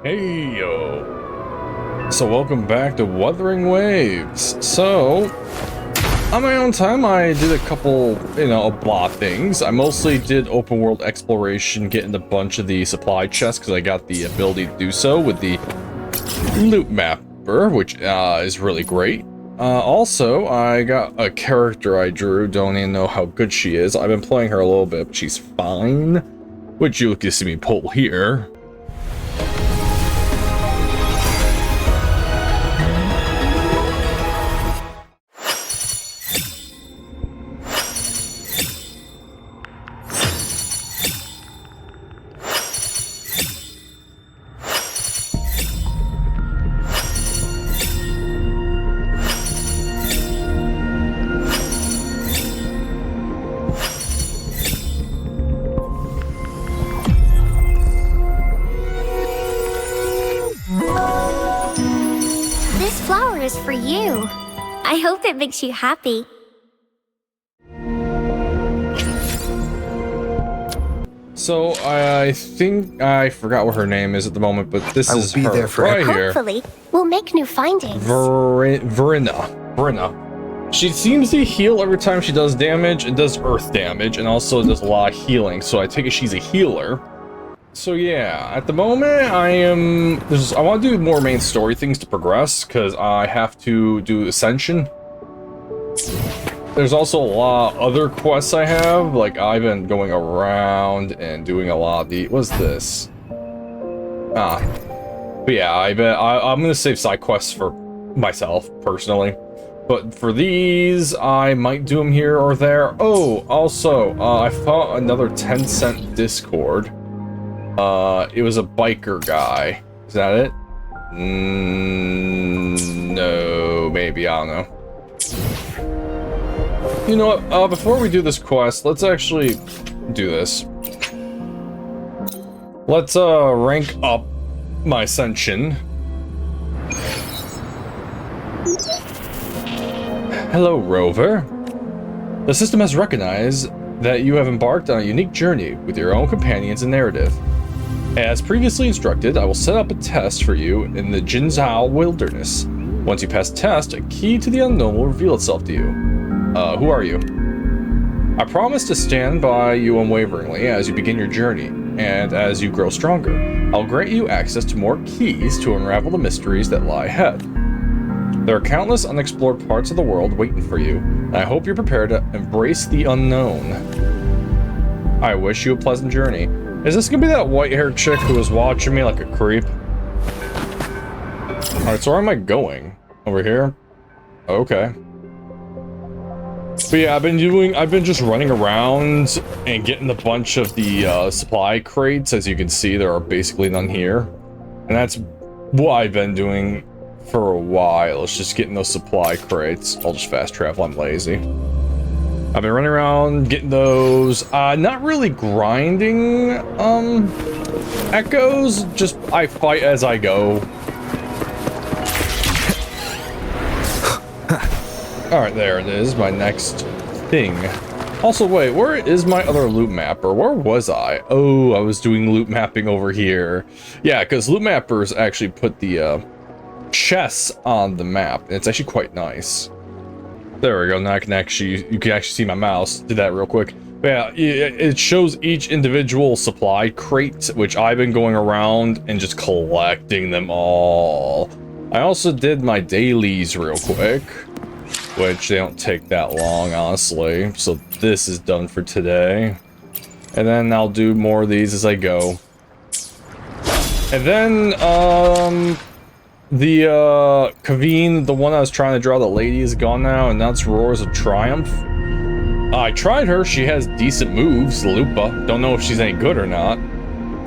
Hey yo! So welcome back to Wuthering Waves. So, on my own time, I did a couple, blah things. I mostly did open world exploration, getting a bunch of the supply chests, because I got the ability to do so with the loot mapper, which is really great. Also, I got a character I drew, don't even know how good she is. I've been playing her a little bit, but she's fine. Which you can see me pull here. For you. I hope it makes you happy. So I think I forgot what her name is at the moment, but this is her there for right here. Hopefully, we'll make new findings. Verina. She seems to heal every time she does damage and does earth damage, and also does a lot of healing. So I take it she's a healer. So yeah, at the moment I want to do more main story things to progress, because I have to do Ascension. There's also a lot of other quests I have, like I've been going around and doing a lot of the, what's this? But yeah, I'm gonna save side quests for myself, personally. But for these, I might do them here or there. Oh, also, I found another 10-cent Discord. It was a biker guy. Is that it? No, maybe, I don't know. You know what, before we do this quest, let's actually do this. Let's, rank up my Ascension. Hello, Rover. The system has recognized that you have embarked on a unique journey with your own companions and narrative. As previously instructed, I will set up a test for you in the Jinzhou wilderness. Once you pass the test, a key to the unknown will reveal itself to you. Who are you? I promise to stand by you unwaveringly as you begin your journey, and as you grow stronger, I'll grant you access to more keys to unravel the mysteries that lie ahead. There are countless unexplored parts of the world waiting for you, and I hope you're prepared to embrace the unknown. I wish you a pleasant journey. Is this gonna be that white-haired chick who was watching me like a creep? Alright, so where am I going? Over here? Okay. But yeah, I've been just running around and getting a bunch of the supply crates. As you can see, there are basically none here. And that's what I've been doing for a while. It's just getting those supply crates. I'll just fast travel, I'm lazy. I've been running around getting those, not really grinding, echoes, just I fight as I go. Alright, there it is, my next thing. Also, wait, where is my other loot mapper? Where was I? Oh, I was doing loot mapping over here. Yeah, because loot mappers actually put the, chests on the map, and it's actually quite nice. There we go, now you can actually see my mouse. Did that real quick. But yeah, it shows each individual supply crate, which I've been going around and just collecting them all. I also did my dailies real quick, which they don't take that long, honestly. So this is done for today. And then I'll do more of these as I go. And then, the, Kaveen, the one I was trying to draw, the lady, is gone now, and that's Roars of Triumph. I tried her, she has decent moves, Lupa. Don't know if she's any good or not.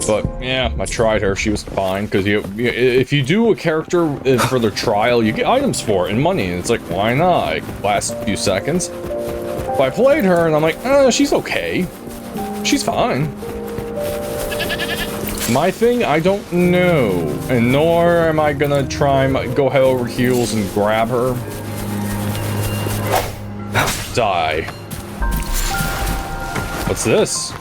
But, yeah, I tried her, she was fine, because if you do a character for their trial, you get items for it, and money, and it's like, why not? It lasts a few seconds. But I played her, and I'm like, she's okay. She's fine. My thing, I don't know, and nor am I gonna try go head over heels and grab her. Die. What's this?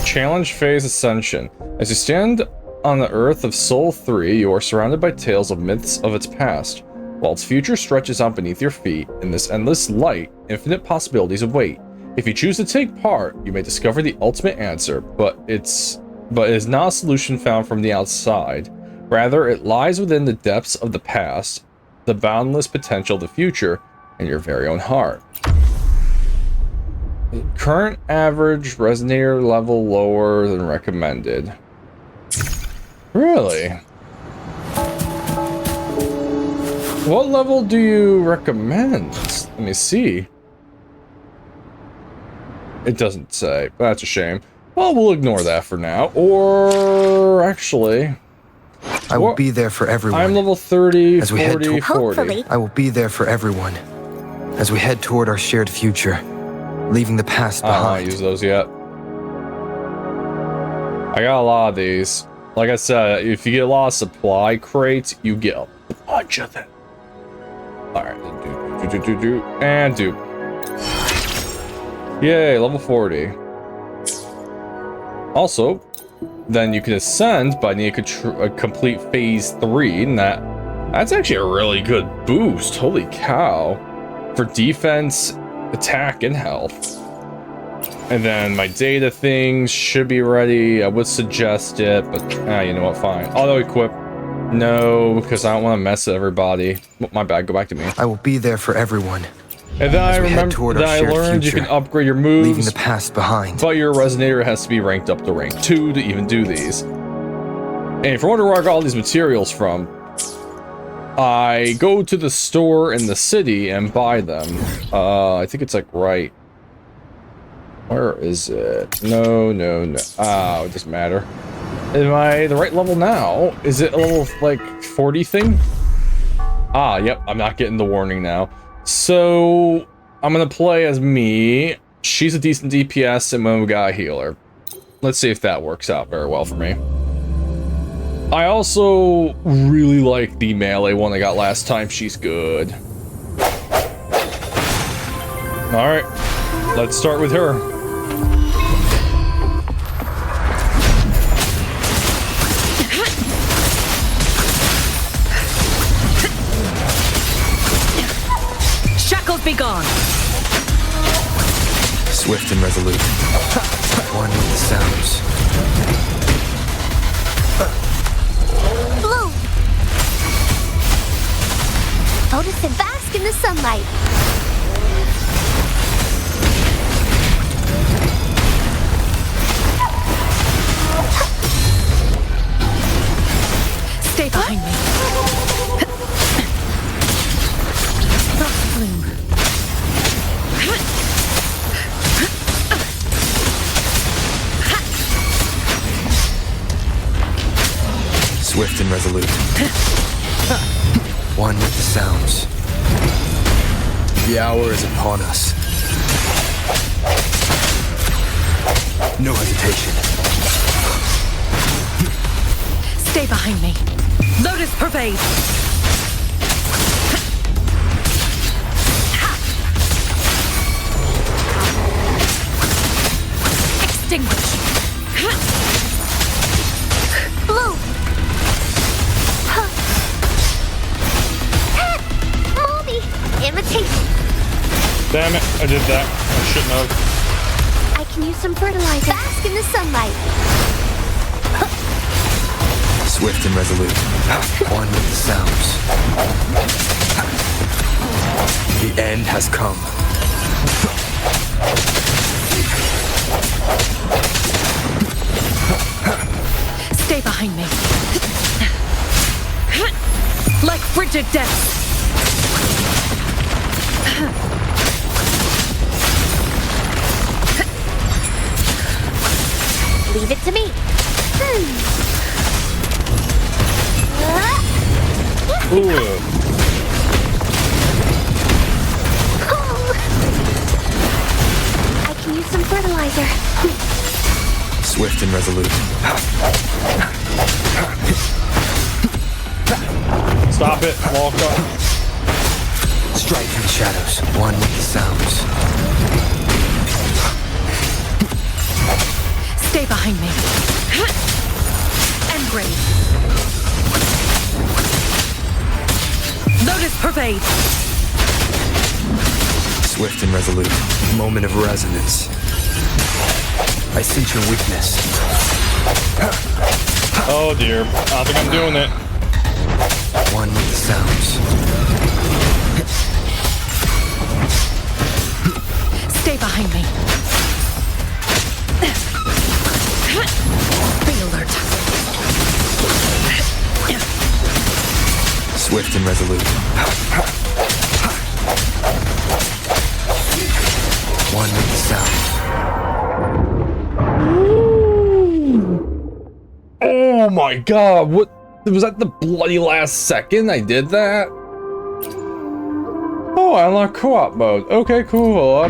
Challenge phase ascension. As you stand on the Earth of Soul 3, you are surrounded by tales of myths of its past. While its future stretches out beneath your feet, in this endless light, infinite possibilities await. If you choose to take part, you may discover the ultimate answer, but it is not a solution found from the outside. Rather, it lies within the depths of the past, the boundless potential of the future, and your very own heart. Current average resonator level lower than recommended. Really? What level do you recommend? Let me see. It doesn't say. That's a shame. Well, we'll ignore that for now. Or actually, I will be there for everyone. I'm level 30, as we 40, head 40. Hopefully. I will be there for everyone as we head toward our shared future, leaving the past I don't want behind. to use those yet. I got a lot of these. Like I said, if you get a lot of supply crates, you get a bunch of them. Alright, and do. Yay, level 40. Also, then you can ascend by needing to complete phase 3, and that's actually a really good boost. Holy cow. For defense, attack, and health. And then my data things should be ready. I would suggest it, but you know what, fine. Auto equip. No, because I don't want to mess with everybody. My bad, go back to me. I will be there for everyone. And then I remember that I learned you can upgrade your moves, leaving the past behind. but your resonator has to be ranked up to rank 2 to even do these. And if you're wondering where I got all these materials from, I go to the store in the city and buy them. I think it's like right. Where is it? No. Oh, it doesn't matter. Am I the right level now? Is it a level like 40 thing? Ah, yep, I'm not getting the warning now. So I'm gonna play as me. She's a decent DPS and we got a healer. Let's see if that works out very well for me. I also really like the melee one I got last time. She's good. Alright, let's start with her. Be gone. Swift and resolute. One with the sounds. Blue! Notice and bask in the sunlight. Stay behind me. Bloom. Swift and resolute. One with the sounds. The hour is upon us. No hesitation. Stay behind me. Lotus pervade. Extinguish. Blue! Mommy! Imitation! Damn it, I did that. I shouldn't have. I can use some fertilizer. Bask in the sunlight. Swift and resolute. One with the sounds. The end has come. Stay behind me. Like frigid death. Leave it to me. Ooh. I can use some fertilizer. Swift and resolute. Stop it, walk up. Strike in the shadows. One with the sounds. Stay behind me. And upgrade. Lotus pervade. Swift and resolute. Moment of resonance. I sense your weakness. Oh dear. I don't think I'm doing it. One with the sounds. Stay behind me. Be alert. Swift and resolute. One with the sounds. Oh my god, what was that the bloody last second I did that? Oh, I unlocked co-op mode. Okay, cool.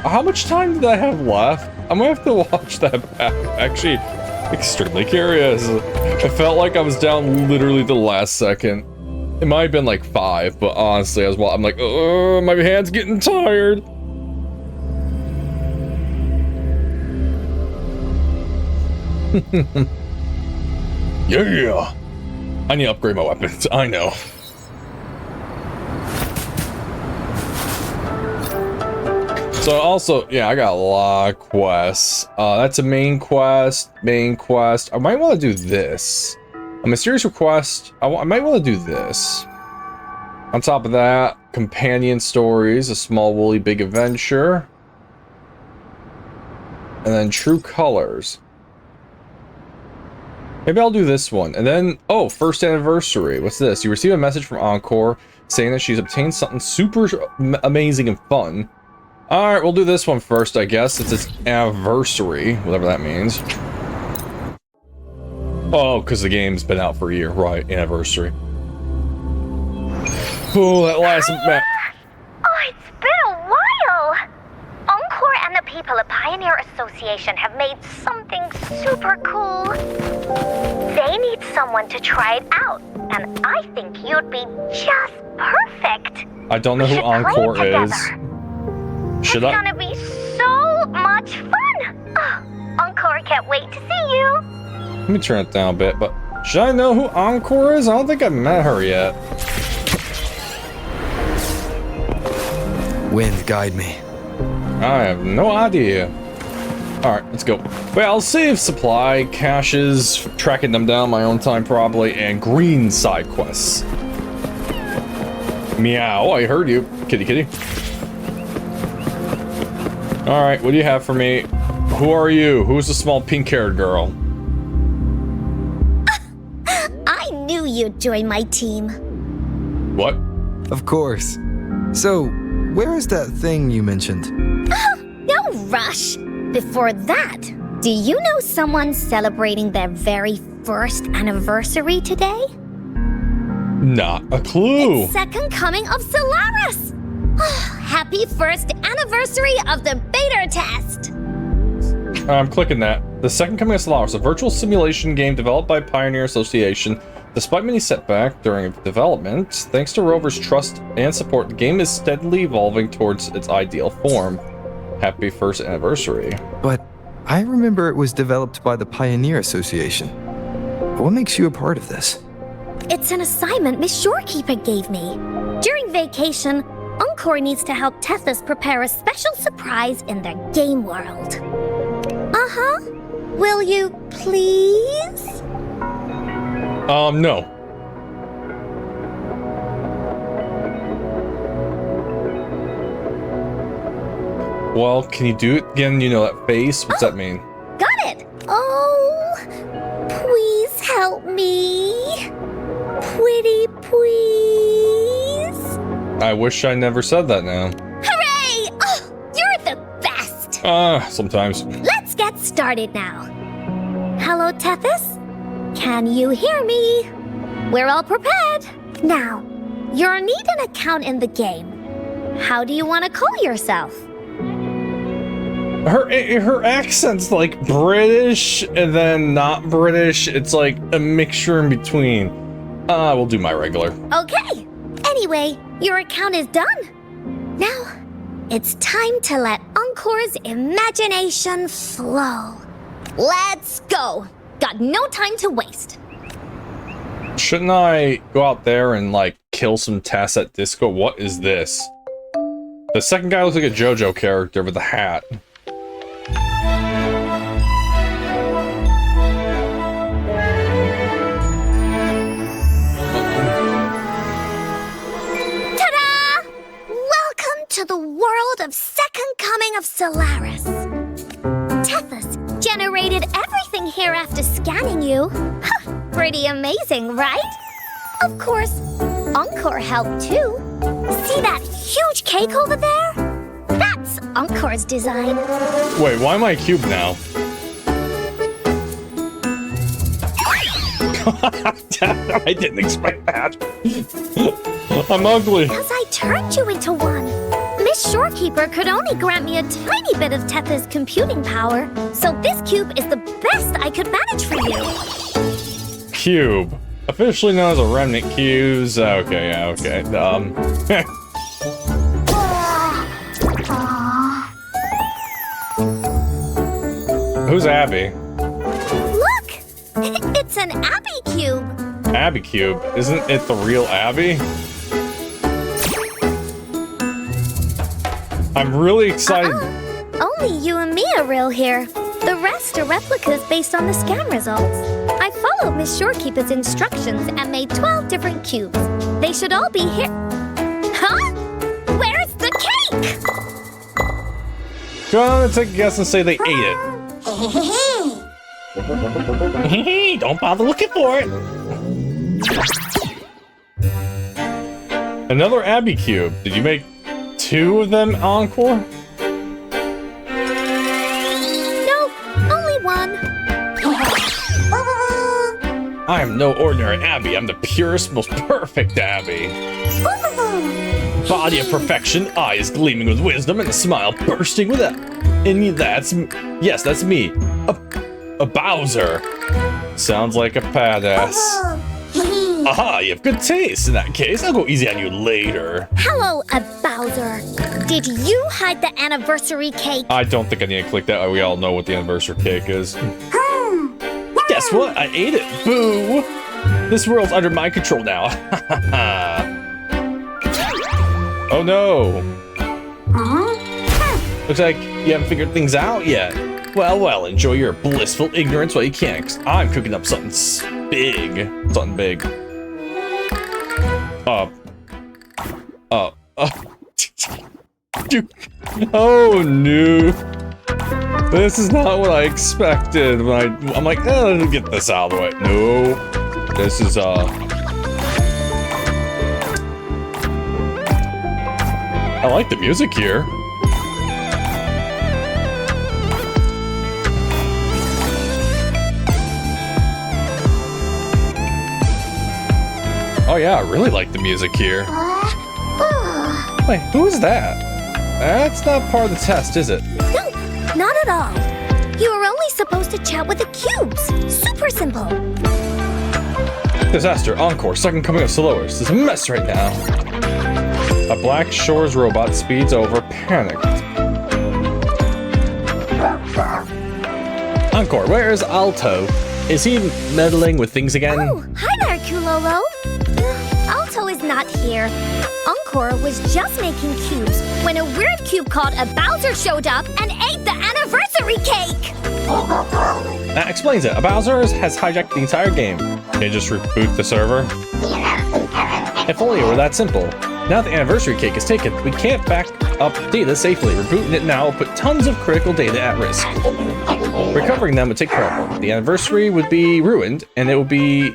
How much time did I have left? I'm gonna have to watch that back. Actually, extremely curious. It felt like I was down literally the last second. It might have been like 5, but honestly, I'm like, oh, my hand's getting tired. Yeah! I need to upgrade my weapons, I know. So also, yeah, I got a lot of quests. That's a main quest. I might want to do this. A mysterious request. I might want to do this. On top of that, companion stories, a small woolly big adventure. And then true colors. Maybe I'll do this one. And then, oh, first anniversary. What's this? You receive a message from Encore saying that she's obtained something super amazing and fun. Alright, we'll do this one first, I guess, since it's anniversary, whatever that means. Oh, because the game's been out for a year. Right, anniversary. Oh, that last map. Oh, it's been a while! Encore and the people at Pioneer Association have made something super cool. They need someone to try it out, and I think you'd be just perfect. I don't know who Encore is. Should I? It's gonna be so much fun! Oh, Encore can't wait to see you! Let me turn it down a bit, but should I know who Encore is? I don't think I've met her yet. Wind, guide me. I have no idea. Alright, let's go. Well, I'll save supply, caches, tracking them down my own time probably, and green side quests. Meow, I heard you. Kitty kitty. Alright, what do you have for me? Who are you? Who's the small pink-haired girl? I knew you'd join my team. What? Of course. So, where is that thing you mentioned? No rush. Before that, do you know someone celebrating their very first anniversary today? Not a clue. It's second coming of Solaris. Happy first anniversary of the beta test. I'm clicking that. The second coming of Solaris, a virtual simulation game developed by Pioneer Association. Despite many setbacks during development, thanks to Rover's trust and support, the game is steadily evolving towards its ideal form. Happy first anniversary. But I remember it was developed by the Pioneer Association. What makes you a part of this? It's an assignment Miss Shorekeeper gave me. During vacation, Encore needs to help Tethys prepare a special surprise in their game world. Uh-huh. Will you please? No. Well, can you do it again? You know that face? What's that mean? Got it! Oh, please help me. Pretty please. I wish I never said that now. Hooray! Oh, you're the best. Sometimes. Let's get started now. Hello, Tethys? Can you hear me? We're all prepared. Now, you'll need an account in the game. How do you want to call yourself? Her accent's like British and then not British. It's like a mixture in between. We'll do my regular. Okay. Anyway, your account is done. Now, It's time to let Encore's imagination flow. Let's go. Got no time to waste. Shouldn't I go out there and, like, kill some Tass at Disco? What is this? The second guy looks like a JoJo character with a hat. Ta-da! Welcome to the world of Second Coming of Solaris. Tethys generated everything here after scanning you. Huh, pretty amazing, right? Of course, Encore helped too. See that huge cake over there? That's Encore's design. Wait, why am I a cube now? I didn't expect that. I'm ugly. Because I turned you into one. Miss Shorekeeper could only grant me a tiny bit of Tethys computing power, so this cube is the best I could manage for you. Cube. Officially known as a remnant cubes. Okay, yeah, okay. Who's Abby? Look! It's an Abby cube. Abby cube? Isn't it the real Abby? I'm really excited. Only you and me are real here. The rest are replicas based on the scan results. I followed Miss Shorekeeper's instructions and made 12 different cubes. They should all be here. Huh? Where's the cake? Go on and take a guess and say they ate it. Don't bother looking for it. Another Abby cube. Did you make 2 of them, Encore? Nope, only one. I am no ordinary Abby. I'm the purest, most perfect Abby. Body of perfection, eyes gleaming with wisdom, and a smile bursting with that. And that's me. A Bowser. Sounds like a badass. Aha, you have good taste. In that case, I'll go easy on you later. Hello, Bowser. Did you hide the anniversary cake? I don't think I need to click that. We all know what the anniversary cake is. Guess what? I ate it. Boo! This world's under my control now. Oh no. Looks like you haven't figured things out yet. Well, enjoy your blissful ignorance while you can, 'cause I'm cooking up something big. Something big. Oh no. This is not what I expected. I'm like, let me get this out of the way. No. This is, I like the music here. Oh yeah, I really like the music here. Wait, who's that? That's not part of the test, is it? No, not at all. You were only supposed to chat with the cubes. Super simple. Disaster, Encore, second coming of Solaris. It's a mess right now. A Black Shores robot speeds over, panicked. Encore, where is Alto? Is he meddling with things again? Oh, hi there, Kulolo. Alto is not here. Encore was just making cubes when a weird cube called a Bowser showed up and ate the anniversary cake. That explains it. A Bowser has hijacked the entire game. Can you just reboot the server? If only it were that simple. Now the anniversary cake is taken, we can't back up data safely. Rebooting it now will put tons of critical data at risk. Recovering them would take forever. The anniversary would be ruined, and it would be...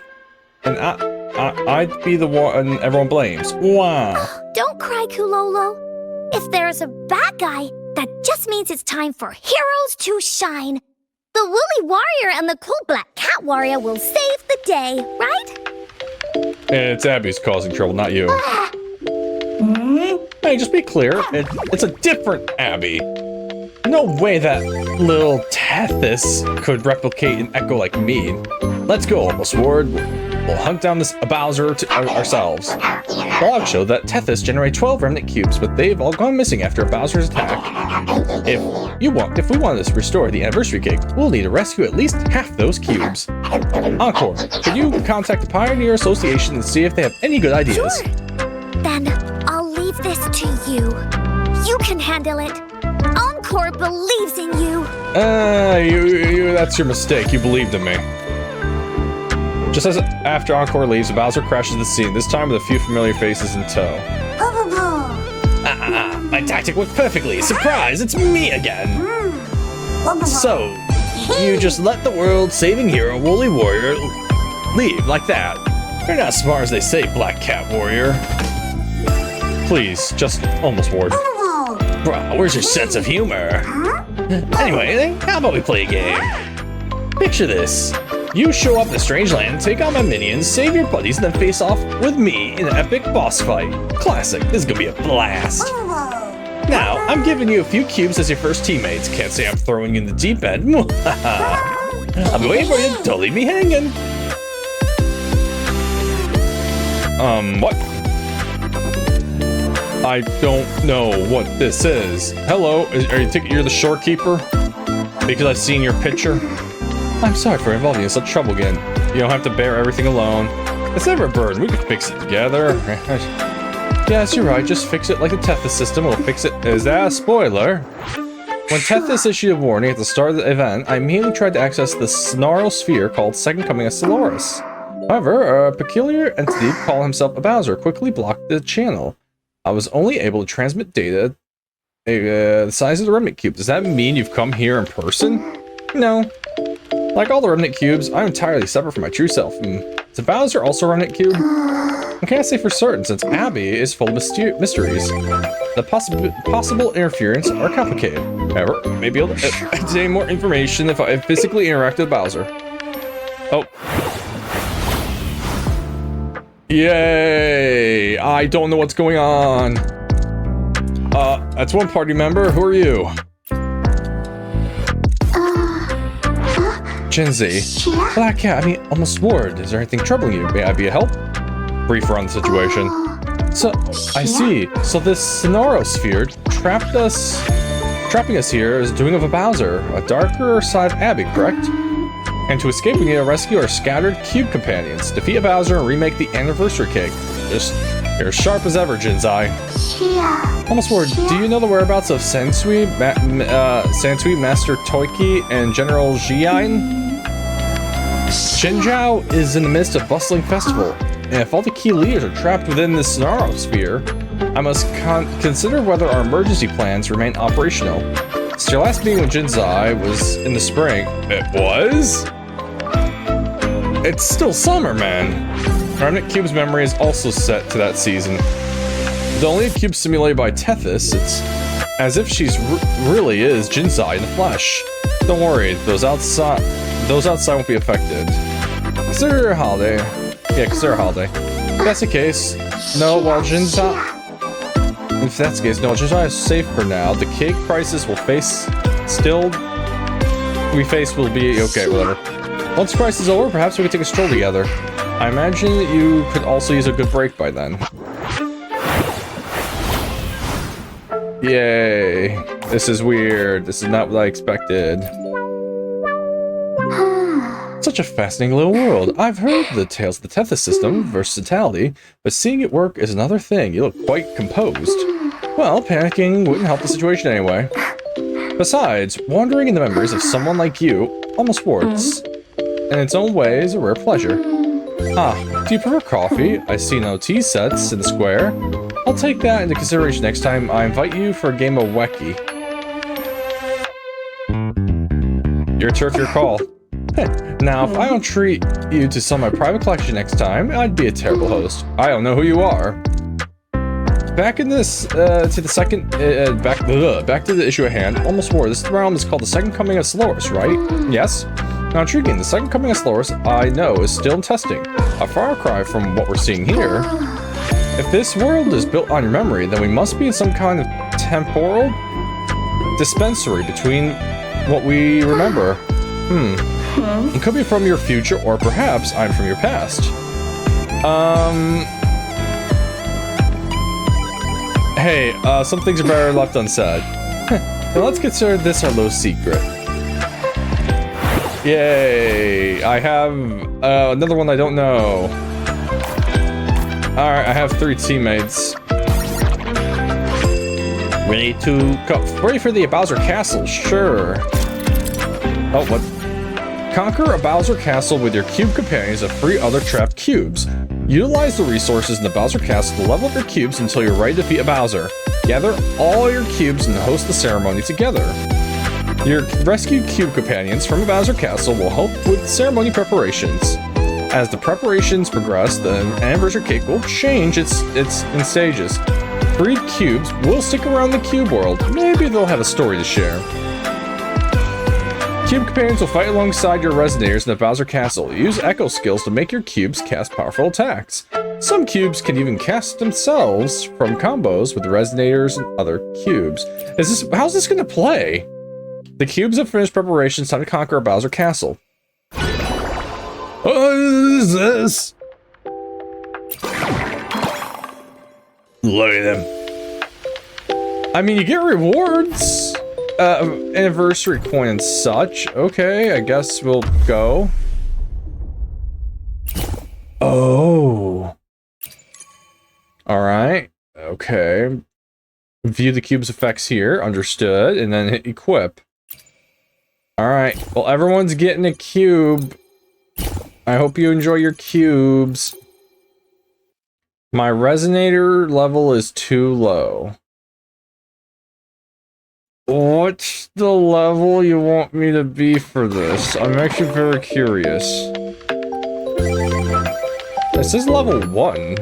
And I'd be the one everyone blames. Wow. Don't cry, Kulolo. If there's a bad guy, that just means it's time for heroes to shine. The Woolly Warrior and the cool Black Cat Warrior will save the day, right? It's Abby's causing trouble, not you. Hey, just be clear. It's a different Abby. No way that little Tethys could replicate an echo like me. Let's go, Almostward. We'll hunt down this Bowser ourselves. The logs show that Tethys generated 12 remnant cubes, but they've all gone missing after Bowser's attack. If we want to restore the anniversary cake, we'll need to rescue at least half those cubes. Encore, could you contact the Pioneer Association and see if they have any good ideas? Sure. Then I'll leave this to you. You can handle it. Encore believes in you. That's your mistake. You believed in me. Just as after Encore leaves, Bowser crashes the scene, this time with a few familiar faces in tow. My tactic worked perfectly. Surprise, it's me again. So, you just let the world-saving hero, Woolly Warrior, leave like that. You're not as smart as they say, Black Cat Warrior. Please, just Almostward. Bro, where's your sense of humor? Anyway, how about we play a game? Picture this. You show up in a strange land, take on my minions, save your buddies, and then face off with me in an epic boss fight. Classic. This is gonna be a blast. Now, I'm giving you a few cubes as your first teammates. Can't say I'm throwing you in the deep end. I'll be waiting for you. Don't leave me hanging. What? I don't know what this is. Hello, are you thinking you're the shorekeeper? Because I've seen your picture? I'm sorry for involving you in such trouble again. You don't have to bear everything alone. It's never a burden. We can fix it together. Yes, you're right. Just fix it like the Tethys system will fix it. Is that a spoiler? When Tethys issued a warning at the start of the event, I immediately tried to access the Snarl Sphere called Second Coming of Soloris. However, a peculiar entity calling himself a Bowser quickly blocked the channel. I was only able to transmit data the size of the remnant cube. Does that mean you've come here in person? No. Like all the remnant cubes, I'm entirely separate from my true self. Is a Bowser also a remnant cube? I can't say for certain since Abby is full of mysteries. The possible interference are complicated. However, maybe I'll obtain more information if I physically interact with Bowser. Oh. Yay! I don't know what's going on. That's one party member. Who are you? Jinzi. Black Cat, Almostward. Is there anything troubling you? May I be a help? Brief on the situation. So, I see. So this Sonoro Sphere trapping us here is doing of a Bowser, a darker side of Abby, correct? And to escape, we need to rescue our scattered cube companions, defeat a Bowser, and remake the anniversary cake. You're as sharp as ever, Jinzai. Almostward, do you know the whereabouts of Sansui, Master Toiki, and General Jian? Xinjiao is in the midst of a bustling festival, and if all the key leaders are trapped within this Snarl Sphere, I must consider whether our emergency plans remain operational. Since your last meeting with Jinzai was in the spring. It was? It's still summer, man. Remnant Cube's memory is also set to that season. The only cube simulated by Tethys, it's as if she's really is Jinzai in the flesh. Don't worry, those outside won't be affected. Consider a holiday. Yeah, consider a holiday. If that's the case, no, while Jinzai... If that's the case, no, Jinzai is safe for now. The cake crisis will be okay, whatever. Once the crisis is over, perhaps we could take a stroll together. I imagine you could also use a good break by then. Yay. This is weird. This is not what I expected. Such a fascinating little world. I've heard the tales of the Tethys system, versatility, but seeing it work is another thing. You look quite composed. Well, panicking wouldn't help the situation anyway. Besides, wandering in the memories of someone like you, Almostward, in its own way, is a rare pleasure. Ah, do you prefer coffee? I see no tea sets in the square. I'll take that into consideration next time I invite you for a game of Wacky. Your turf, your call. Now, if I don't treat you to some of my private collection next time, I'd be a terrible host. I don't know who you are. Back in this, back to the issue at hand. Almostward, this realm is called the Second Coming of Soloris, right? Yes. Now, intriguing, the Second Coming of Soloris, I know, is still in testing. A far cry from what we're seeing here. If this world is built on your memory, then we must be in some kind of temporal dispensary between what we remember. It could be from your future, or perhaps I'm from your past. Hey, some things are better left unsaid. Now let's consider this our low secret. Yay! I have another one I don't know. Alright, I have 3 teammates. Ready for the Bowser Castle, sure. Oh, what? Conquer a Bowser Castle with your cube companions and free other trapped cubes. Utilize the resources in the Bowser Castle to level up your cubes until you're ready to defeat a Bowser. Gather all your cubes and host the ceremony together. Your rescued cube companions from a Bowser Castle will help with ceremony preparations. As the preparations progress, the anniversary cake will change in stages. Freed cubes will stick around the cube world. Maybe they'll have a story to share. Cube companions will fight alongside your resonators in the Bowser Castle. Use echo skills to make your cubes cast powerful attacks. Some cubes can even cast themselves from combos with resonators and other cubes. How's this gonna play? The cubes have finished preparations. Time to conquer a Bowser Castle. What is this? Look at them. I mean, you get rewards. Anniversary coin and such. Okay, I guess we'll go. Oh. Alright. Okay. View the cube's effects here. Understood. And then hit equip. Alright. Well, everyone's getting a cube. I hope you enjoy your cubes. My resonator level is too low. What's the level you want me to be for this? I'm actually very curious. This is level 1.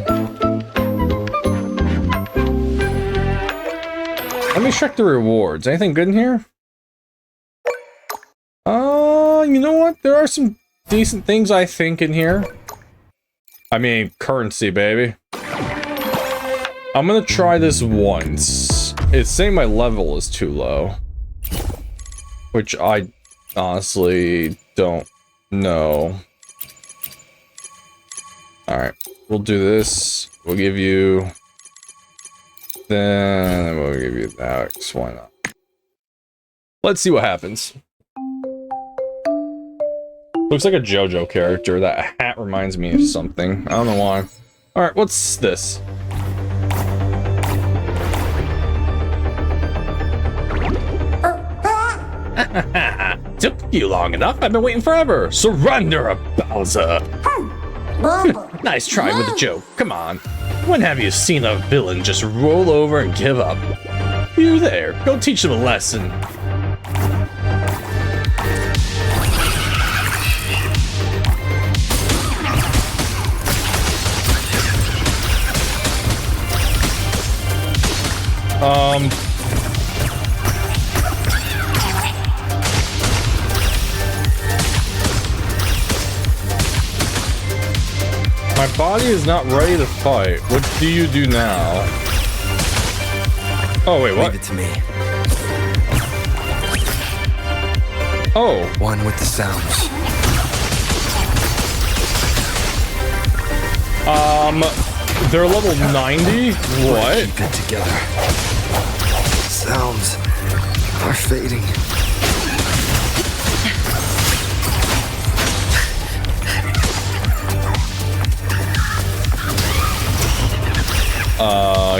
Let me check the rewards. Anything good in here? You know what? There are some decent things I think in here. I mean, currency, baby. I'm gonna try this once. It's saying my level is too low. Which I honestly don't know. Alright, we'll do this. We'll give you... Then we'll give you that. Why not? Let's see what happens. Looks like a JoJo character. That hat reminds me of something. I don't know why. Alright, what's this? Took you long enough. I've been waiting forever. Surrender, Bowser. Nice try with a joke. Come on. When have you seen a villain just roll over and give up? You there. Go teach them a lesson. My body is not ready to fight. What do you do now? Oh, wait, what? Leave it to me. Oh. One with the sounds. They're level 90? What? Keep it together. Sounds are fading.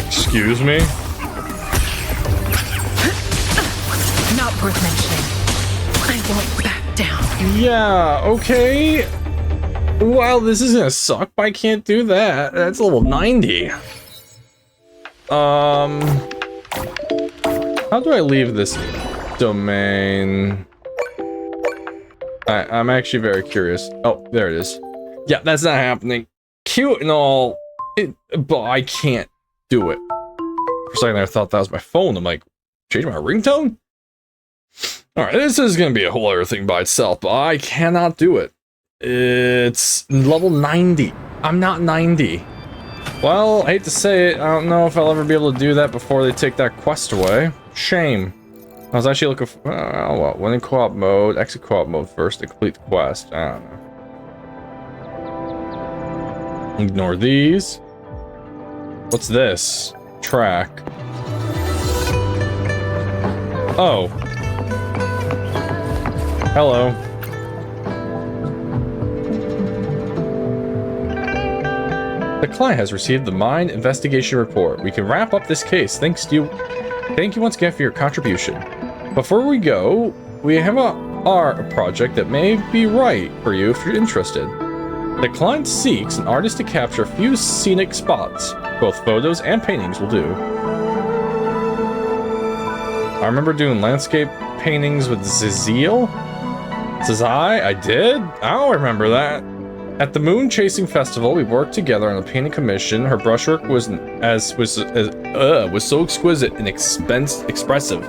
Excuse me? Not worth mentioning. I won't back down. Yeah, okay. Well, this is gonna suck, but I can't do that. That's level 90. How do I leave this domain? I'm actually very curious. Oh, there it is. Yeah, that's not happening. Cute and all, but I can't do it. For a second I thought that was my phone. I'm like, change my ringtone? Alright, this is gonna be a whole other thing by itself, but I cannot do it. It's level 90. I'm not 90. Well, I hate to say it, I don't know if I'll ever be able to do that before they take that quest away. Shame. I was actually looking for... Oh, well, when in co-op mode, exit co-op mode first to complete the quest. I don't know. Ignore these. What's this? Track. Oh. Hello. The client has received the mine investigation report. We can wrap up this case. Thank you once again for your contribution. Before we go, we have a art project that may be right for you if you're interested. The client seeks an artist to capture a few scenic spots. Both photos and paintings will do. I remember doing landscape paintings with Zazil. Zazai? I did? I don't remember that. At the Moon Chasing Festival, we worked together on a painting commission. Her brushwork was so exquisite and expressive.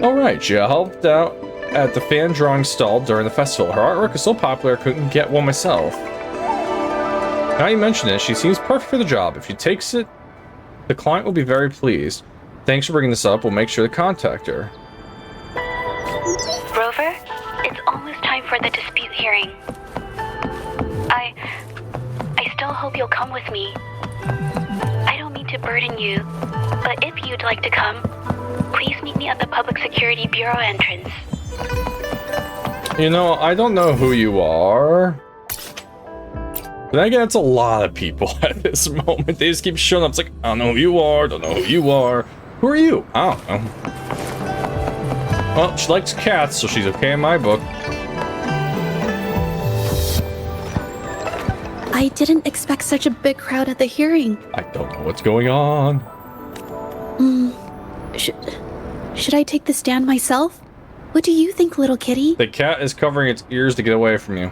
All right, she helped out at the fan drawing stall during the festival. Her artwork is so popular I couldn't get one myself. Now you mention it, she seems perfect for the job. If she takes it, the client will be very pleased. Thanks for bringing this up. We'll make sure to contact her. Rover, it's almost time for the dispute hearing. I still hope you'll come with me. I don't mean to burden you, but if you'd like to come, please meet me at the Public Security Bureau entrance. You know, I don't know who you are. But again, it's a lot of people at this moment. They just keep showing up. It's like, I don't know who you are, don't know who you are. Who are you? I don't know. Well, she likes cats, so she's okay in my book. I didn't expect such a big crowd at the hearing. I don't know what's going on. Should I take the stand myself? What do you think, little kitty? The cat is covering its ears to get away from you.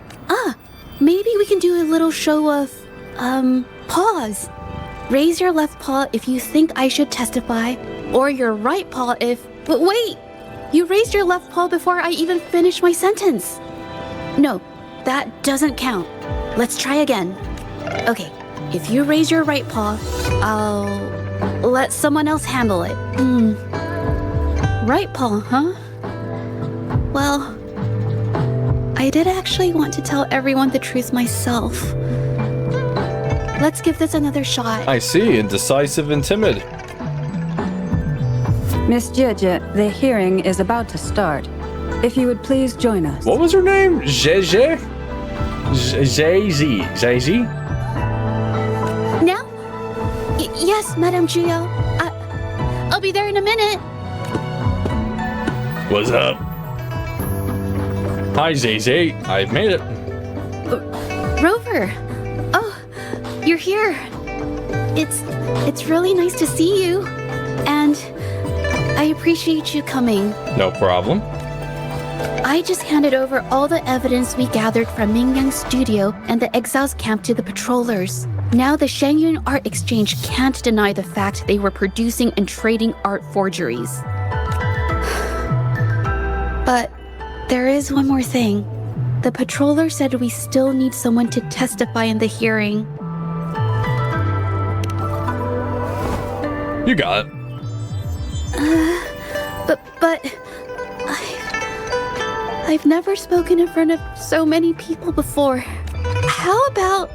Maybe we can do a little show of, paws. Raise your left paw if you think I should testify, or your right paw if... But wait! You raised your left paw before I even finished my sentence. No, that doesn't count. Let's try again. Okay, if you raise your right paw, I'll let someone else handle it. Right paw, huh? Well, I did actually want to tell everyone the truth myself. Let's give this another shot. I see, indecisive and timid. Miss Jeje, the hearing is about to start. If you would please join us. What was her name? Jeje? Jay-Z? Now? Yes, Madame Juyo. I'll be there in a minute. What's up? Hi, Zay. I've made it. Rover. Oh, you're here. It's really nice to see you. And I appreciate you coming. No problem. I just handed over all the evidence we gathered from Mingyang's studio and the exiles camp to the patrollers. Now the Shangyun Art Exchange can't deny the fact they were producing and trading art forgeries. But there is one more thing. The patroller said we still need someone to testify in the hearing. You got it. But I've never spoken in front of so many people before. How about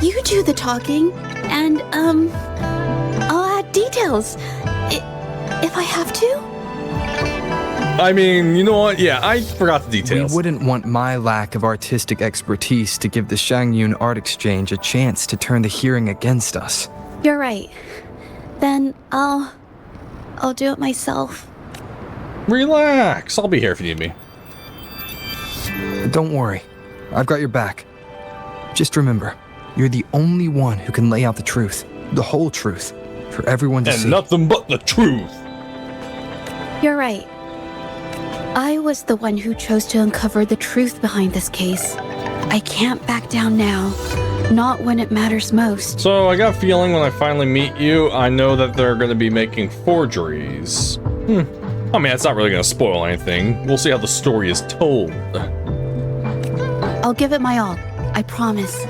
you do the talking and I'll add details if I have to? I mean, you know what? Yeah, I forgot the details. We wouldn't want my lack of artistic expertise to give the Shangyun Art Exchange a chance to turn the hearing against us. You're right. Then I'll do it myself. Relax. I'll be here if you need me. Don't worry. I've got your back. Just remember, you're the only one who can lay out the truth, the whole truth, for everyone to see. And nothing but the truth. You're right. I was the one who chose to uncover the truth behind this case. I can't back down now. Not when it matters most. So I got a feeling when I finally meet you, I know that they're going to be making forgeries. I mean, it's not really going to spoil anything. We'll see how the story is told. I'll give it my all. I promise.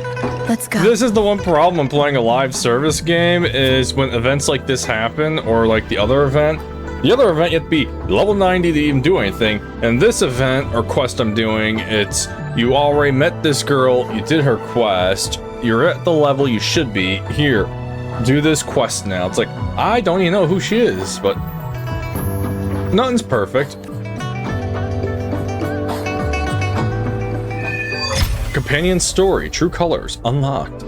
Let's go. This is the one problem when playing a live service game, is when events like this happen, or like the other event. The other event, you have to be level 90 to even do anything. And this event, or quest I'm doing, it's you already met this girl, you did her quest, You're at the level you should be. Here, do this quest now. It's like, I don't even know who she is, but nothing's perfect. Companion story, true colors, unlocked.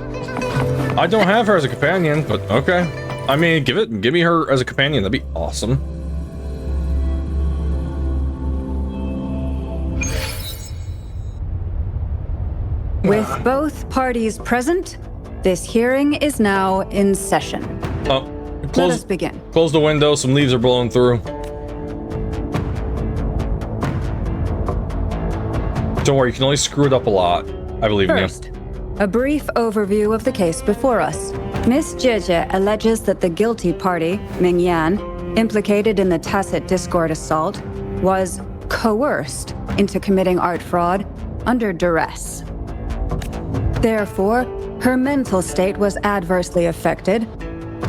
I don't have her as a companion, but okay. I mean, give me her as a companion, that'd be awesome. With both parties present, this hearing is now in session. Oh, Let us begin. Close the window, some leaves are blowing through. Don't worry, you can only screw it up a lot. I believe in you. First, a brief overview of the case before us. Miss JJ alleges that the guilty party, Ming Yan, implicated in the tacit discord assault, was coerced into committing art fraud under duress. Therefore, her mental state was adversely affected,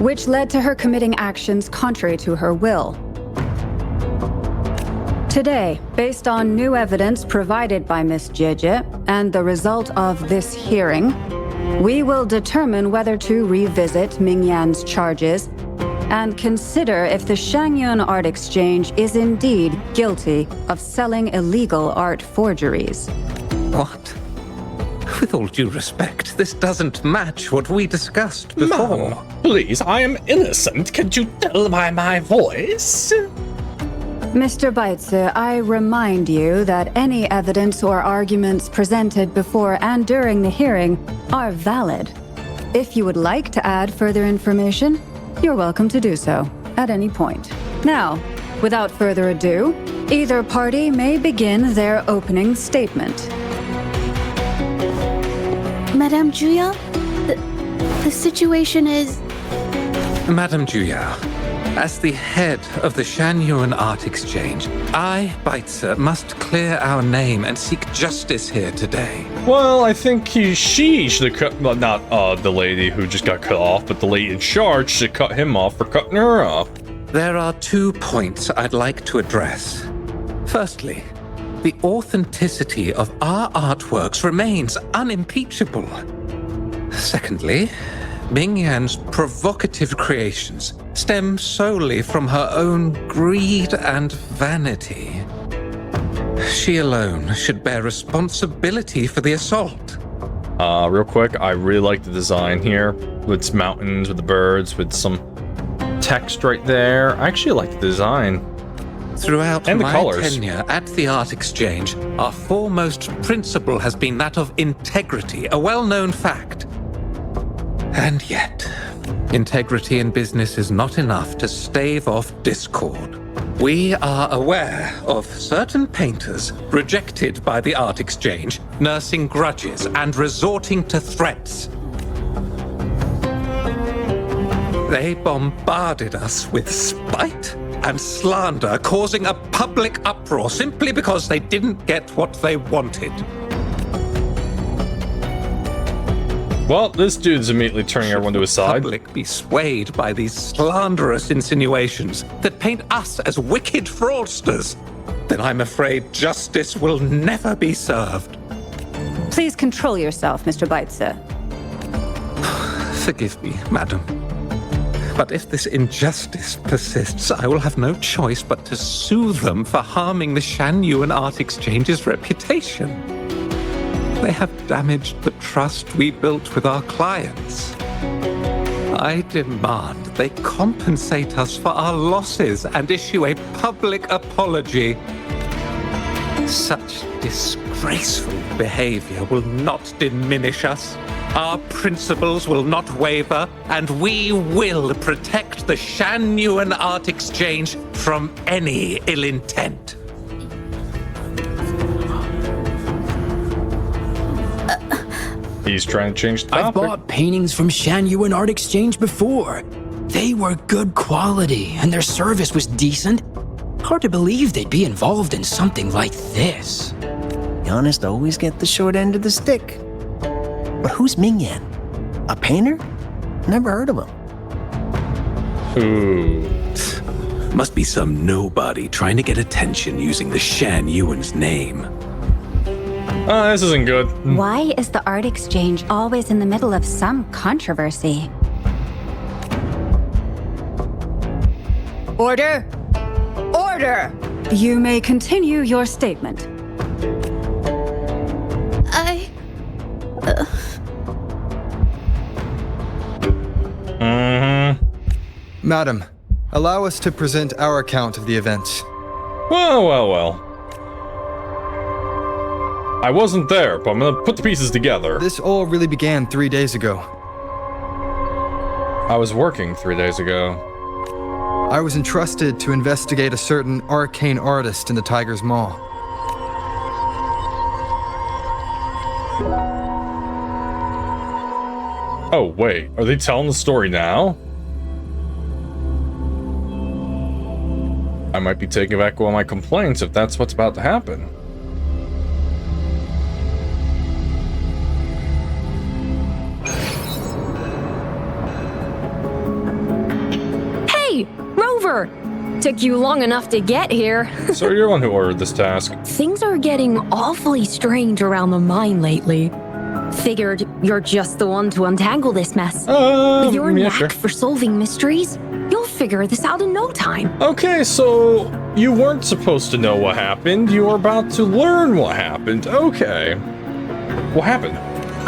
which led to her committing actions contrary to her will. Today, based on new evidence provided by Miss JJ and the result of this hearing, we will determine whether to revisit Ming Yan's charges and consider if the Shangyun Art Exchange is indeed guilty of selling illegal art forgeries. What? With all due respect, this doesn't match what we discussed before. Mom, please, I am innocent. Can't you tell by my voice? Mr. Baitze, I remind you that any evidence or arguments presented before and during the hearing are valid. If you would like to add further information, you're welcome to do so at any point. Now, without further ado, either party may begin their opening statement. Madame Juya, the situation is... Madame Juya, as the head of the Shangyun Art Exchange, I, Baitze, must clear our name and seek justice here today. Well, I think she should have cut, well, not the lady who just got cut off, but the lady in charge should cut him off for cutting her off. There are 2 points I'd like to address. Firstly, the authenticity of our artworks remains unimpeachable. Secondly, Ming Yan's provocative creations stem solely from her own greed and vanity. She alone should bear responsibility for the assault. Real quick, I really like the design here. With its mountains, with the birds, with some text right there. I actually like the design. Throughout And the my colors. tenure at the Art Exchange, our foremost principle has been that of integrity, a well-known fact. And yet, integrity in business is not enough to stave off discord. We are aware of certain painters rejected by the Art Exchange, nursing grudges and resorting to threats. They bombarded us with spite and slander, causing a public uproar simply because they didn't get what they wanted. Well, this dude's immediately turning everyone to his side. Public be swayed by these slanderous insinuations that paint us as wicked fraudsters, then I'm afraid justice will never be served. Please control yourself, Mr. Baitze. Forgive me, madam. But if this injustice persists, I will have no choice but to sue them for harming the Shangyun Art Exchange's reputation. They have damaged the trust we built with our clients. I demand they compensate us for our losses and issue a public apology. Such disgraceful behavior will not diminish us. Our principles will not waver, and we will protect the Shangyun Art Exchange from any ill intent. He's trying to change the I've topic. bought paintings from Shangyun Art Exchange before. They were good quality, and their service was decent. Hard to believe they'd be involved in something like this. The honest always get the short end of the stick. But who's Ming Yan? A painter? Never heard of him. Ooh. Must be some nobody trying to get attention using the Shangyun's name. This isn't good. Why is the art exchange always in the middle of some controversy? Order! Order! You may continue your statement. Madam, allow us to present our account of the events. Well. I wasn't there, but I'm gonna put the pieces together. This all really began 3 days ago. I was working 3 days ago. I was entrusted to investigate a certain arcane artist in the Tiger's Maw. Oh, wait. Are they telling the story now? I might be taking back one of my complaints if that's what's about to happen. Hey, Rover! Took you long enough to get here. So you're the one who ordered this task. Things are getting awfully strange around the mine lately. Figured you're just the one to untangle this mess. With your knack for solving mysteries, you'll figure this out in no time. Okay, so you weren't supposed to know what happened. You were about to learn what happened. Okay. What happened?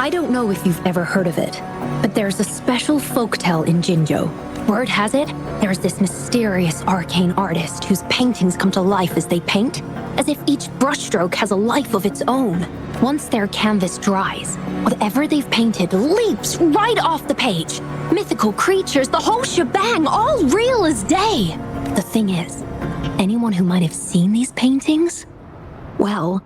I don't know if you've ever heard of it, but there's a special folktale in Jinjo. Word has it, there's this mysterious arcane artist whose paintings come to life as they paint, as if each brushstroke has a life of its own. Once their canvas dries, whatever they've painted leaps right off the page. Mythical creatures, the whole shebang, all real as day. The thing is, anyone who might have seen these paintings, well,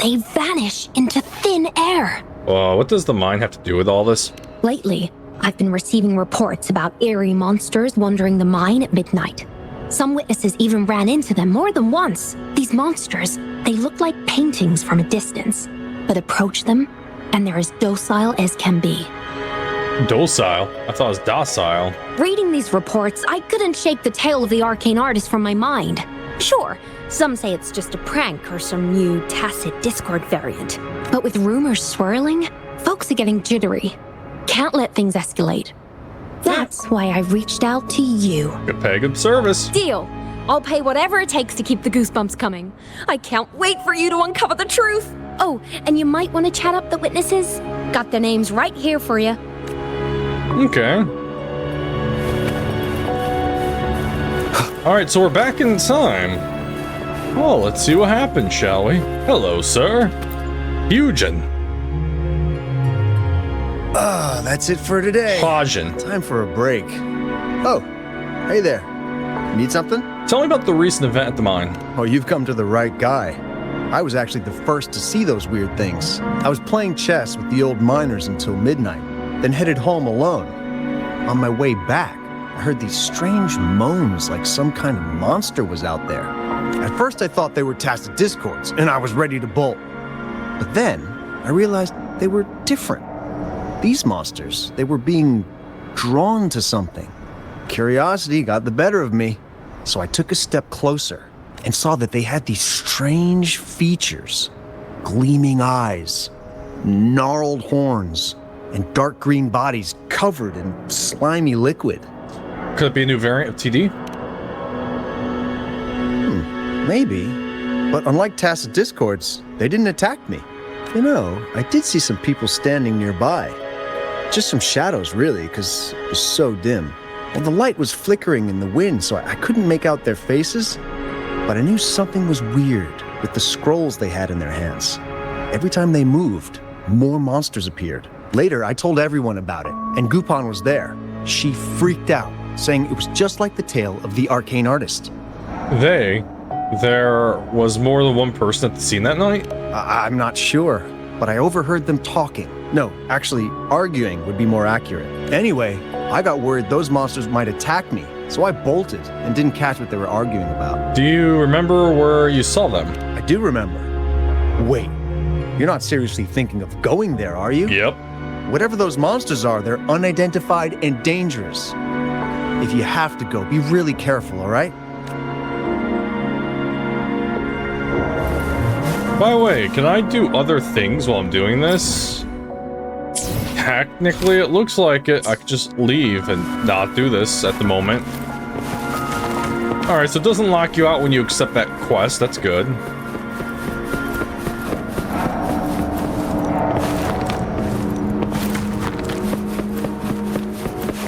they vanish into thin air. What does the mine have to do with all this? Lately, I've been receiving reports about eerie monsters wandering the mine at midnight. Some witnesses even ran into them more than once. These monsters, they look like paintings from a distance, but approach them, and they're as docile as can be. Docile? I thought it was docile. Reading these reports, I couldn't shake the tale of the arcane artist from my mind. Sure, some say it's just a prank or some new tacit Discord variant. But with rumors swirling, folks are getting jittery. Can't let things escalate. That's why I reached out to you. Good pay, good service. Deal. I'll pay whatever it takes to keep the goosebumps coming. I can't wait for you to uncover the truth. Oh, and you might want to chat up the witnesses. Got their names right here for you. Okay. Alright, so we're back in time. Well, let's see what happens, shall we? Hello, sir. Hugin. That's it for today. Hajin. Time for a break. Oh, hey there. Need something? Tell me about the recent event at the mine. Oh, you've come to the right guy. I was actually the first to see those weird things. I was playing chess with the old miners until midnight, then headed home alone. On my way back, I heard these strange moans like some kind of monster was out there. At first I thought they were tacit discords, and I was ready to bolt. But then I realized they were different. These monsters, they were being drawn to something. Curiosity got the better of me, so I took a step closer and saw that they had these strange features. Gleaming eyes, gnarled horns, and dark green bodies covered in slimy liquid. Could it be a new variant of TD? Maybe. But unlike tacit discords, they didn't attack me. You know, I did see some people standing nearby. Just some shadows, really, because it was so dim. Well, the light was flickering in the wind, so I couldn't make out their faces. But I knew something was weird with the scrolls they had in their hands. Every time they moved, more monsters appeared. Later, I told everyone about it, and Gupon was there. She freaked out, saying it was just like the tale of the arcane artist. There was more than one person at the scene that night? I'm not sure, but I overheard them talking. No, actually, arguing would be more accurate. Anyway, I got worried those monsters might attack me, so I bolted and didn't catch what they were arguing about. Do you remember where you saw them? I do remember. Wait, you're not seriously thinking of going there, are you? Yep. Whatever those monsters are, they're unidentified and dangerous. If you have to go, be really careful, all right? By the way, can I do other things while I'm doing this? Technically, it looks like it. I could just leave and not do this at the moment. Alright, so it doesn't lock you out when you accept that quest. That's good.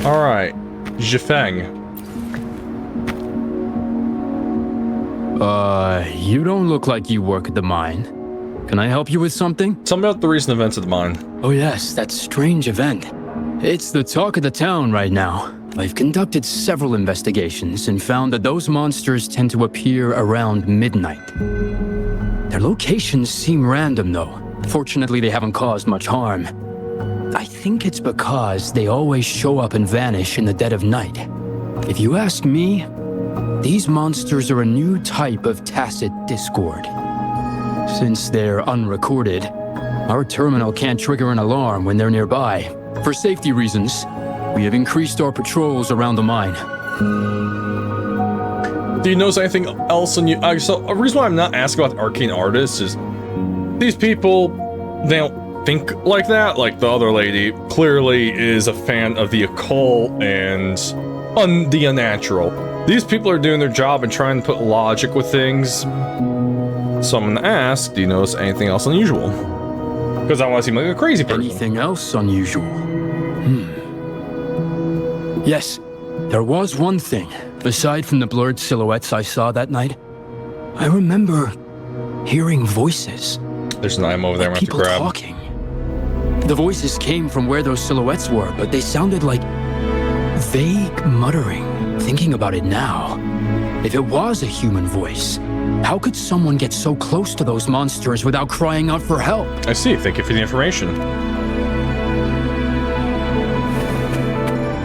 Alright. Zhifeng. You don't look like you work at the mine. Can I help you with something? Tell me about the recent events at the mine. Oh yes, that strange event. It's the talk of the town right now. I've conducted several investigations and found that those monsters tend to appear around midnight. Their locations seem random though. Fortunately, they haven't caused much harm. I think it's because they always show up and vanish in the dead of night. If you ask me, these monsters are a new type of tacit discord. Since they're unrecorded, our terminal can't trigger an alarm when they're nearby. For safety reasons, we have increased our patrols around the mine. Do you notice anything else on you? So, a reason why I'm not asking about the arcane artists is these people, they don't think like that. Like the other lady clearly is a fan of the occult and the unnatural. These people are doing their job and trying to put logic with things. So I'm gonna ask, do you notice anything else unusual? Because I want to seem like a crazy person. Anything else unusual? Yes, there was one thing. Aside from the blurred silhouettes I saw that night, I remember hearing voices. There's an item over there I'm people gonna have to grab. Talking. The voices came from where those silhouettes were, but they sounded like vague muttering. Thinking about it now, if it was a human voice, how could someone get so close to those monsters without crying out for help? I see. Thank you for the information.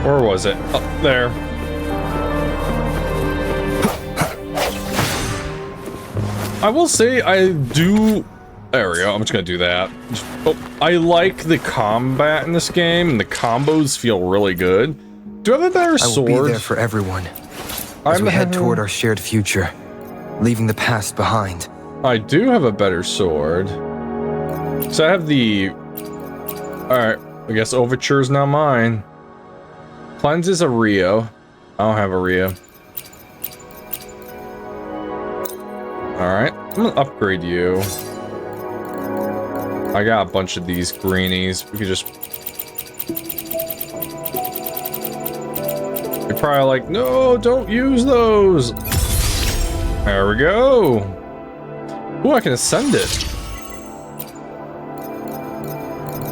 Where was it? Up there. I will say I do... There we go. I'm just gonna do that. I like the combat in this game, and the combos feel really good. Do I have a better sword? I will be there for everyone as we head toward our shared future, leaving the past behind. I do have a better sword. So I have the... Alright, I guess Overture's now mine. Cleanses a Rio. I don't have a Rio. Alright, I'm gonna upgrade you. I got a bunch of these greenies. We could just... You're probably like, no, don't use those. There we go. Ooh, I can ascend it.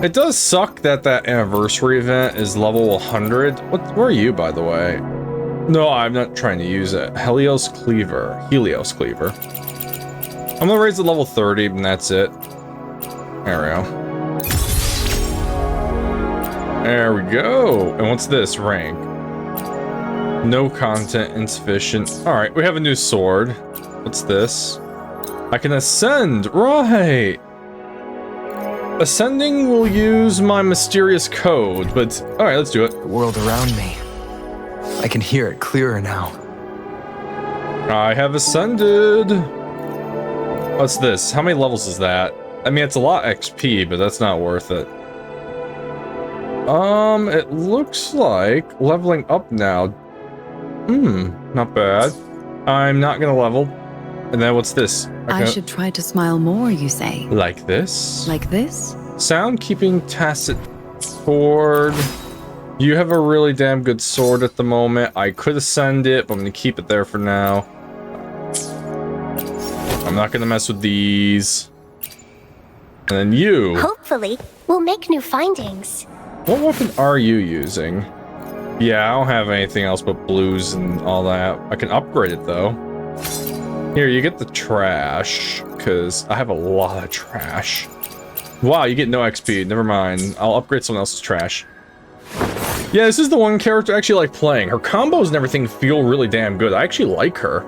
It does suck that that anniversary event is level 100. Where are you, by the way? No, I'm not trying to use it. Helios Cleaver. I'm gonna raise it to level 30, and that's it. There we go. There we go. And what's this rank? No content, insufficient. Alright, we have a new sword. What's this? I can ascend, right! Ascending will use my mysterious code, but... Alright, let's do it. The world around me. I can hear it clearer now. I have ascended! What's this? How many levels is that? I mean, it's a lot XP, but that's not worth it. It looks like leveling up now. Not bad. I'm not gonna level. And then what's this? I should try to smile more, you say? Like this? Like this? Sound keeping tacit sword. You have a really damn good sword at the moment. I could ascend it, but I'm gonna keep it there for now. I'm not gonna mess with these. And then you. Hopefully, we'll make new findings. What weapon are you using? Yeah, I don't have anything else but blues and all that. I can upgrade it though. Here, you get the trash, because I have a lot of trash. Wow, you get no XP. Never mind. I'll upgrade someone else's trash. Yeah, this is the one character I actually like playing. Her combos and everything feel really damn good. I actually like her.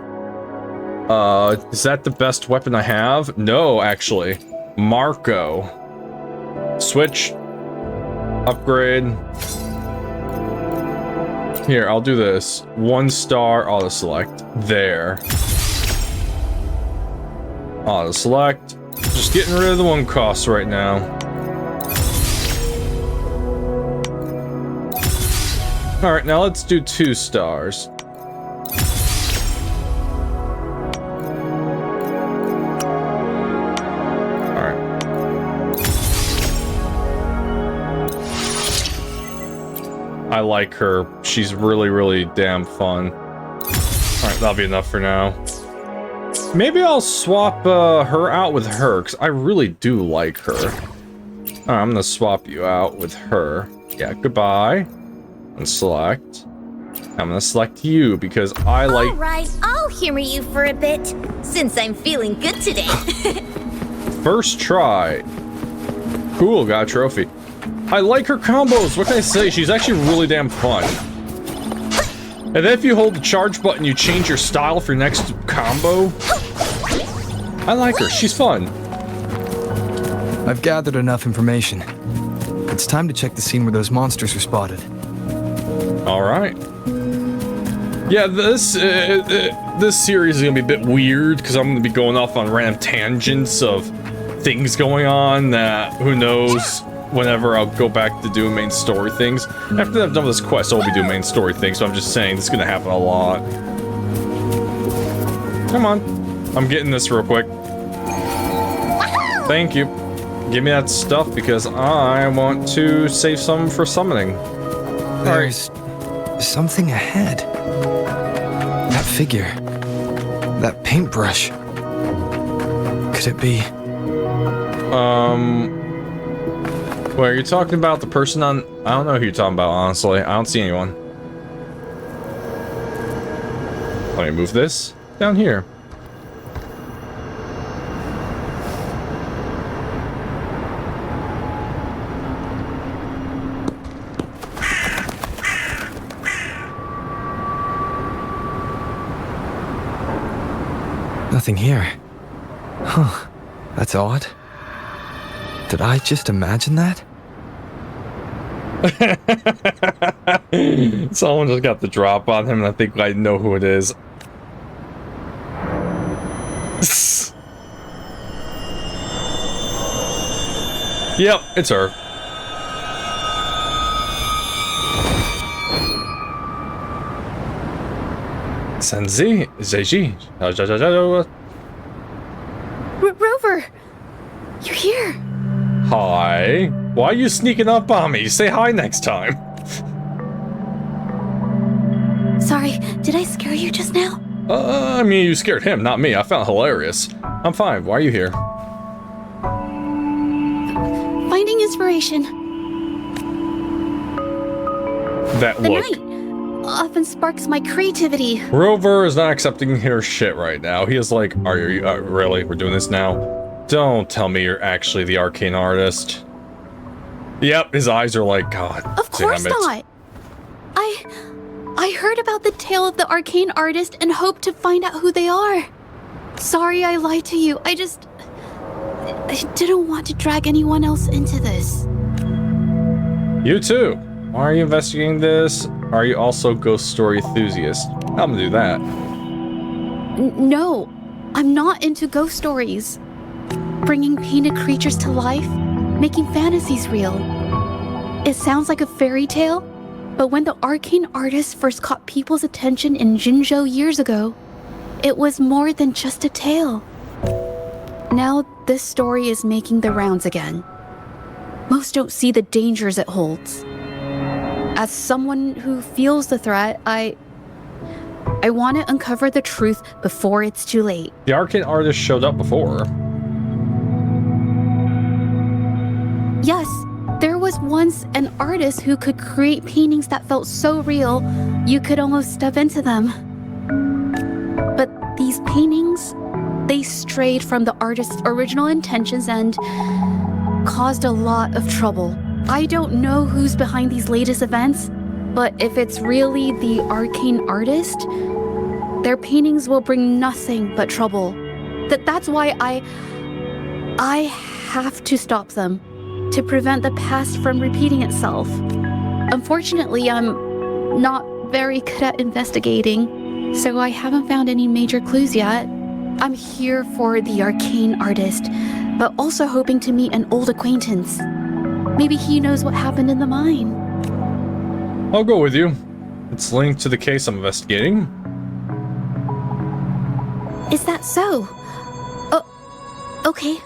Is that the best weapon I have? No, actually. Marco. Switch. Upgrade. Here, I'll do this. 1 star, auto select. There. Auto select. Just Just getting rid of the 1 cost right now. Alright, now let's do 2 stars. Alright. I like her. She's really, really damn fun. Alright, that'll be enough for now. Maybe I'll swap her out with her, because I really do like her. Alright, I'm gonna swap you out with her. Yeah, goodbye. And select. I'm gonna select you, because I like... Alright, I'll humor you for a bit, since I'm feeling good today. First try. Cool, got a trophy. I like her combos, what can I say? She's actually really damn fun. And then if you hold the charge button, you change your style for your next combo. I like her, she's fun. I've gathered enough information. It's time to check the scene where those monsters were spotted. Alright. Yeah, this series is gonna be a bit weird, because I'm gonna be going off on random tangents of things going on that, who knows, whenever I'll go back to do main story things. After I've done this quest, I'll be doing main story things, so I'm just saying this is gonna happen a lot. Come on. I'm getting this real quick. Thank you. Give me that stuff, because I want to save some for summoning. There's something ahead. That figure. That paintbrush. Could it be... Wait, are you talking about the person on... I don't know who you're talking about, honestly. I don't see anyone. Let me move this down here. Nothing here. Huh. That's odd. Did I just imagine that? Someone just got the drop on him, and I think I know who it is. Yep, it's her. Senzi, Zeji. Rover! You're here! Hi. Why are you sneaking up on me? Say hi next time. Sorry, did I scare you just now? I mean, you scared him, not me. I found it hilarious. I'm fine. Why are you here? Finding inspiration. That The look. night often sparks my creativity. Rover is not accepting her shit right now. He is like, are you really? We're doing this now? Don't tell me you're actually the arcane artist. Yep, his eyes are like, God. Of course not. I heard about the tale of the arcane artist and hoped to find out who they are. Sorry I lied to you. I didn't want to drag anyone else into this. You too. Why are you investigating this? Are you also ghost story enthusiast? I'm gonna do that. No, I'm not into ghost stories. Bringing painted creatures to life, making fantasies real. It sounds like a fairy tale, but when the arcane artist first caught people's attention in Jinzhou years ago, it was more than just a tale. Now this story is making the rounds again. Most don't see the dangers it holds. As someone who feels the threat, I want to uncover the truth before it's too late. The arcane artist showed up before. Yes, there was once an artist who could create paintings that felt so real, you could almost step into them. But these paintings, they strayed from the artist's original intentions and caused a lot of trouble. I don't know who's behind these latest events, but if it's really the arcane artist, their paintings will bring nothing but trouble. That's why I have to stop them, to prevent the past from repeating itself. Unfortunately, I'm not very good at investigating, so I haven't found any major clues yet. I'm here for the arcane artist, but also hoping to meet an old acquaintance. Maybe he knows what happened in the mine. I'll go with you. It's linked to the case I'm investigating. Is that so? Oh, okay.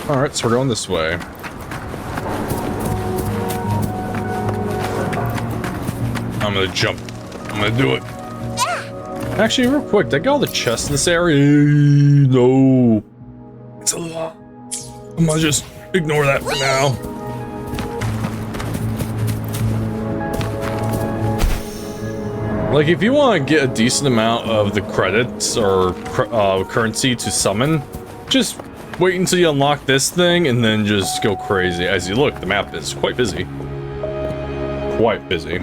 Alright, so we're going this way. I'm gonna jump. I'm gonna do it. Actually, real quick, did I get all the chests in this area? No. It's a lot. I'm gonna just ignore that for now. Like, if you want to get a decent amount of the credits or currency to summon, just wait until you unlock this thing and then just go crazy. As you look, the map is quite busy. Quite busy.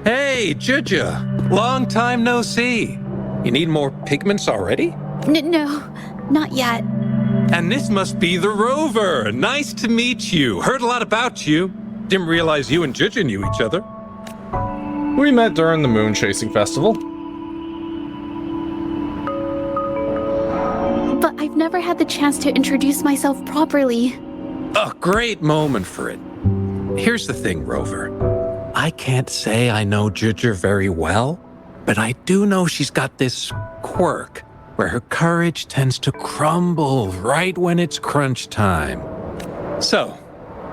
Hey, Judja! Long time no see. You need more pigments already? No, not yet. And this must be the Rover. Nice to meet you. Heard a lot about you. Didn't realize you and Judja knew each other. We met during the Moon Chasing Festival. But I've never had the chance to introduce myself properly. A great moment for it. Here's the thing, Rover. I can't say I know Judja very well, but I do know she's got this quirk where her courage tends to crumble right when it's crunch time. So,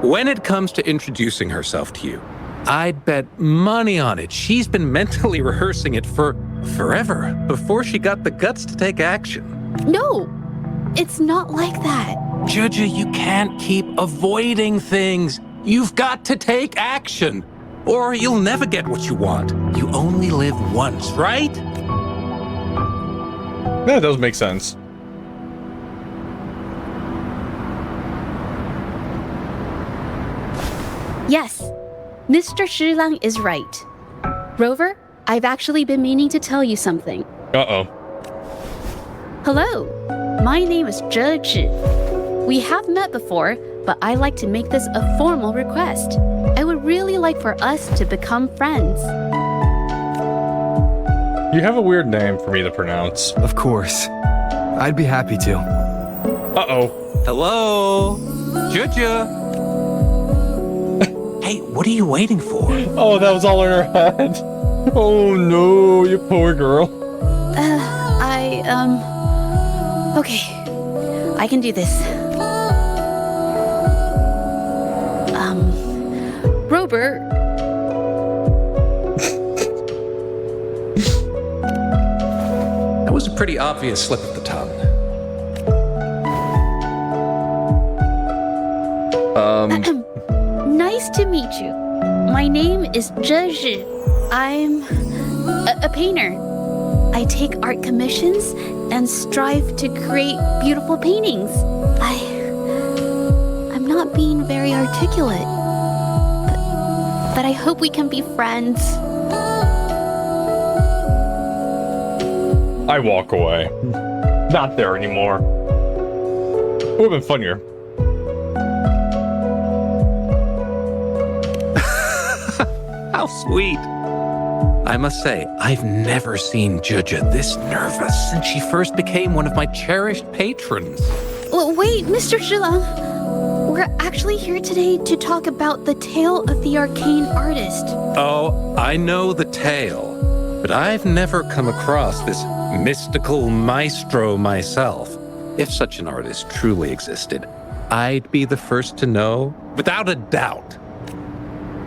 when it comes to introducing herself to you, I'd bet money on it she's been mentally rehearsing it for forever before she got the guts to take action. No, it's not like that. Judja, you can't keep avoiding things. You've got to take action, or you'll never get what you want. You only live once, right? That does make sense. Yes, Mr. Shilang is right. Rover, I've actually been meaning to tell you something. Uh-oh. Hello, my name is Zhe. We have met before, but I like to make this a formal request. I would really like for us to become friends. You have a weird name for me to pronounce. Of course. I'd be happy to. Uh-oh. Hello? Judja? Hey, what are you waiting for? Oh, that was all in her head. Oh no, you poor girl. Okay. I can do this. Robert. That was a pretty obvious slip of the tongue. Nice to meet you. My name is Zhe. I'm a painter. I take art commissions and strive to create beautiful paintings. I'm not being very articulate, but I hope we can be friends. I walk away. Not there anymore. It would have been funnier. How sweet. I must say, I've never seen Judja this nervous since she first became one of my cherished patrons. Well, wait, Mr. Shilang. We're actually here today to talk about the tale of the arcane artist. Oh, I know the tale, but I've never come across this mystical maestro myself. If such an artist truly existed, I'd be the first to know, without a doubt.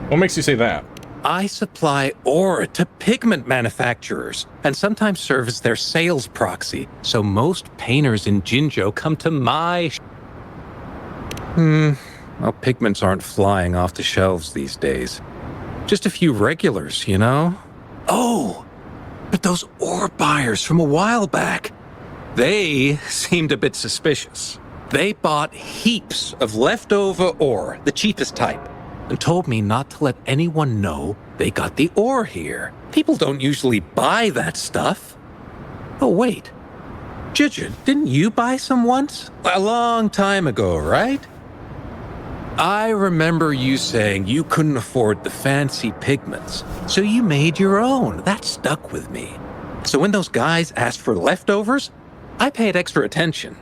What makes you say that? I supply ore to pigment manufacturers and sometimes serve as their sales proxy, so most painters in Jinzhou come to my well, pigments aren't flying off the shelves these days. Just a few regulars, you know? Oh, but those ore buyers from a while back, they seemed a bit suspicious. They bought heaps of leftover ore, the cheapest type, and told me not to let anyone know they got the ore here. People don't usually buy that stuff. Oh, wait. Judge, didn't you buy some once? A long time ago, right? I remember you saying you couldn't afford the fancy pigments, so you made your own. That stuck with me. So when those guys asked for leftovers, I paid extra attention.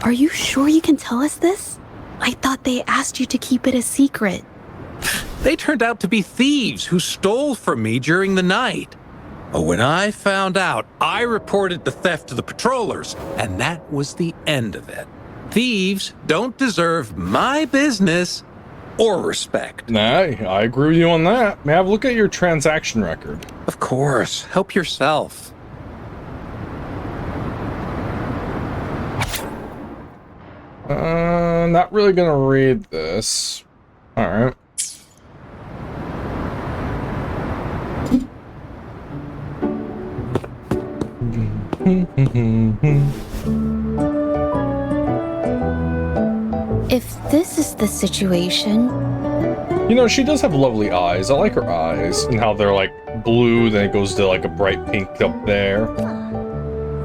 Are you sure you can tell us this? I thought they asked you to keep it a secret. They turned out to be thieves who stole from me during the night. But when I found out, I reported the theft to the patrollers, and that was the end of it. Thieves don't deserve my business or respect. Nah, I agree with you on that. May I have a look at your transaction record? Of course. Help yourself. Not really gonna read this. Alright. If this is the situation... You know, she does have lovely eyes. I like her eyes and how they're like blue, then it goes to like a bright pink up there.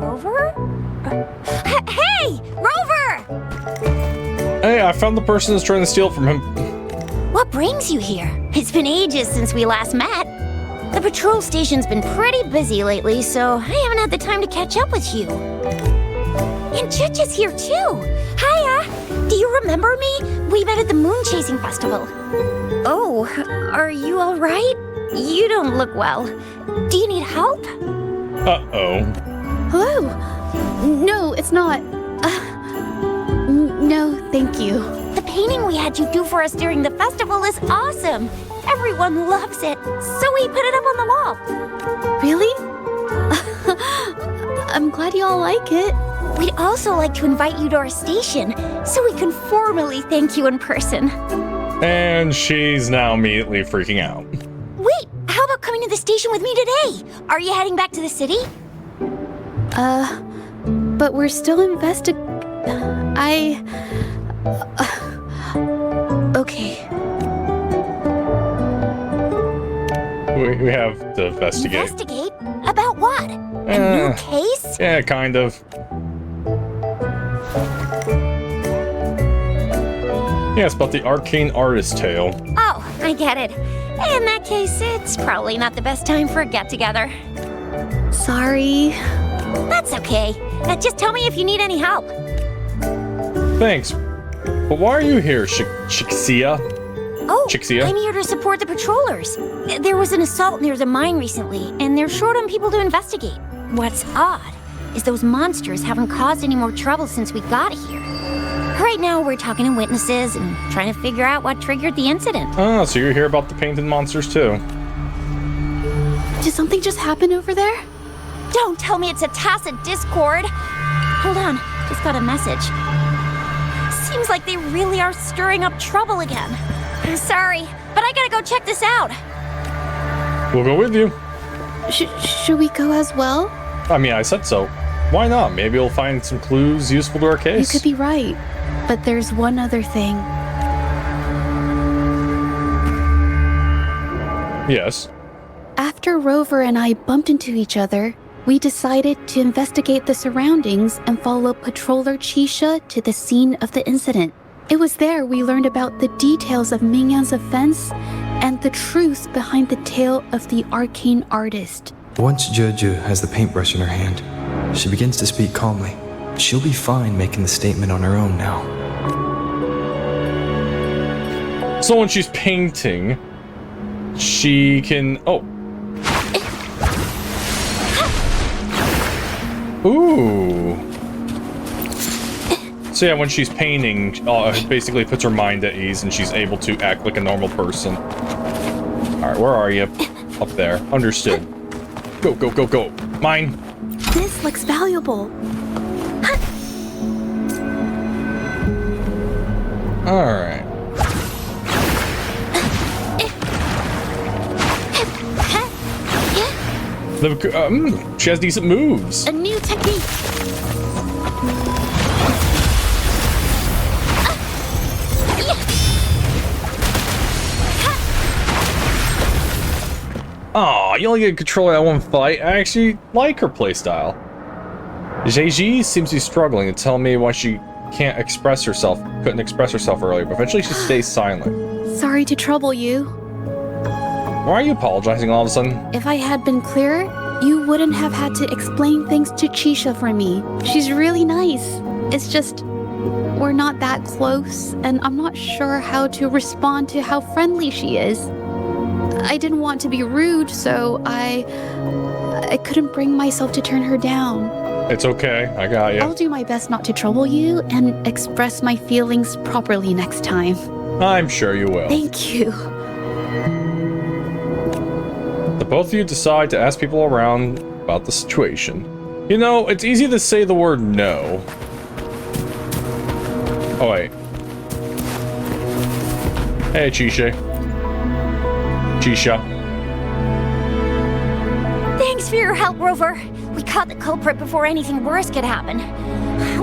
Rover? Hey! Rover! Hey, I found the person that's trying to steal from him. What brings you here? It's been ages since we last met. The patrol station's been pretty busy lately, so I haven't had the time to catch up with you. And Chich is here too. Hiya! Do you remember me? We met at the moon chasing festival. Oh, are you all right? You don't look well. Do you need help? Uh-oh. Hello? No, it's not. No, thank you. The painting we had you do for us during the festival is awesome. Everyone loves it, so we put it up on the wall. Really? I'm glad you all like it. We'd also like to invite you to our station, so we can formally thank you in person. And she's now immediately freaking out. Wait, how about coming to the station with me today? Are you heading back to the city? But we're still okay. We have to investigate. Investigate? About what? A new case? Yeah, kind of. Yeah, it's about the arcane artist tale. Oh, I get it. In that case, it's probably not the best time for a get-together. Sorry. That's okay. Just tell me if you need any help. Thanks. But why are you here, Chixia? Oh, Chixia? I'm here to support the patrollers. There was an assault near the mine recently, and they're short on people to investigate. What's odd is those monsters haven't caused any more trouble since we got here. Right now, we're talking to witnesses and trying to figure out what triggered the incident. Oh, so you're here about the painted monsters too. Did something just happen over there? Don't tell me it's a tacit discord. Hold on, just got a message. Seems like they really are stirring up trouble again. I'm sorry, but I gotta go check this out. We'll go with you. Should we go as well? I mean, I said so. Why not? Maybe we'll find some clues useful to our case. You could be right. But there's one other thing. Yes. After Rover and I bumped into each other, we decided to investigate the surroundings and follow Patroller Chisha to the scene of the incident. It was there we learned about the details of Mingyan's offense and the truth behind the tale of the arcane artist. Once Jojo has the paintbrush in her hand, she begins to speak calmly. She'll be fine making the statement on her own now. So when she's painting, she can... Oh. Ooh. So yeah, when she's painting, it basically puts her mind at ease and she's able to act like a normal person. Alright, where are you? Up there. Understood. Go, go, go, go. Mine. This looks valuable. Alright. She has decent moves. A new technique. Aw, you only get control of that one fight. I actually like her playstyle. JG seems to be struggling to tell me why she couldn't express herself earlier, but eventually she stays silent. Sorry to trouble you. Why are you apologizing all of a sudden? If I had been clearer, you wouldn't have had to explain things to Chisha for me. She's really nice. It's just, we're not that close, and I'm not sure how to respond to how friendly she is. I didn't want to be rude, so I couldn't bring myself to turn her down. It's okay, I got you. I'll do my best not to trouble you and express my feelings properly next time. I'm sure you will. Thank you. The both of you decide to ask people around about the situation. You know, it's easy to say the word no. Oh, wait. Hey, Chisha. Thanks for your help, Rover. We caught the culprit before anything worse could happen.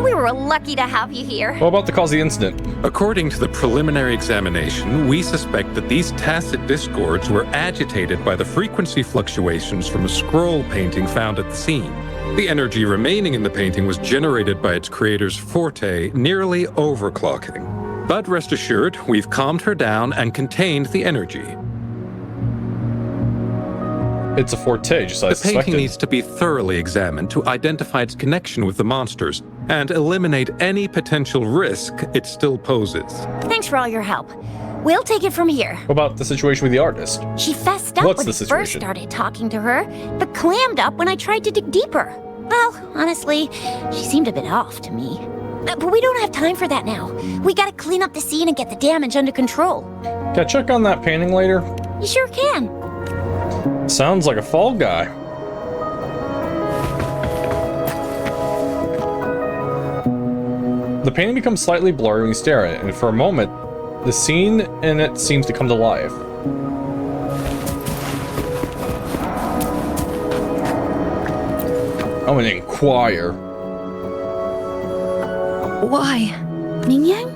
We were lucky to have you here. What about the cause of the incident? According to the preliminary examination, we suspect that these tacit discords were agitated by the frequency fluctuations from a scroll painting found at the scene. The energy remaining in the painting was generated by its creator's forte, nearly overclocking. But rest assured, we've calmed her down and contained the energy. It's a forte, just as the painting needs to be thoroughly examined to identify its connection with the monsters and eliminate any potential risk it still poses. Thanks for all your help. We'll take it from here. What about the situation with the artist? She fessed up when I first started talking to her, but clammed up when I tried to dig deeper. Well, honestly, she seemed a bit off to me. But we don't have time for that now. We gotta clean up the scene and get the damage under control. Can I check on that painting later? You sure can. Sounds like a fall guy. The painting becomes slightly blurry when you stare at it, and for a moment, the scene in it seems to come to life. I'm gonna inquire. Why? Mingyang?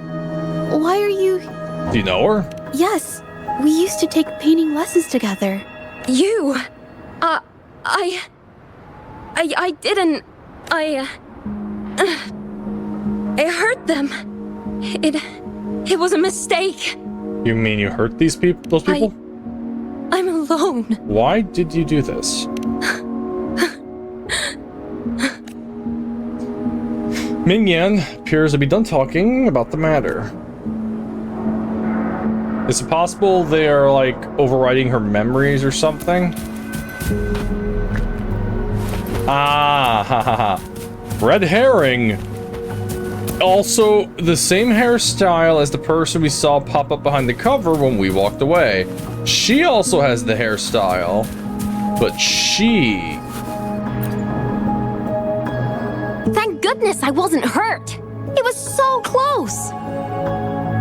Why are you... Do you know her? Yes. We used to take painting lessons together. You? I didn't... I hurt them. It was a mistake. You mean you hurt those people? I'm alone. Why did you do this? Ming-Yan appears to be done talking about the matter. Is it possible they are, like, overriding her memories or something? Ah, ha ha ha. Red herring! Also, the same hairstyle as the person we saw pop up behind the cover when we walked away. She also has the hairstyle, but she... Thank goodness I wasn't hurt. It was so close.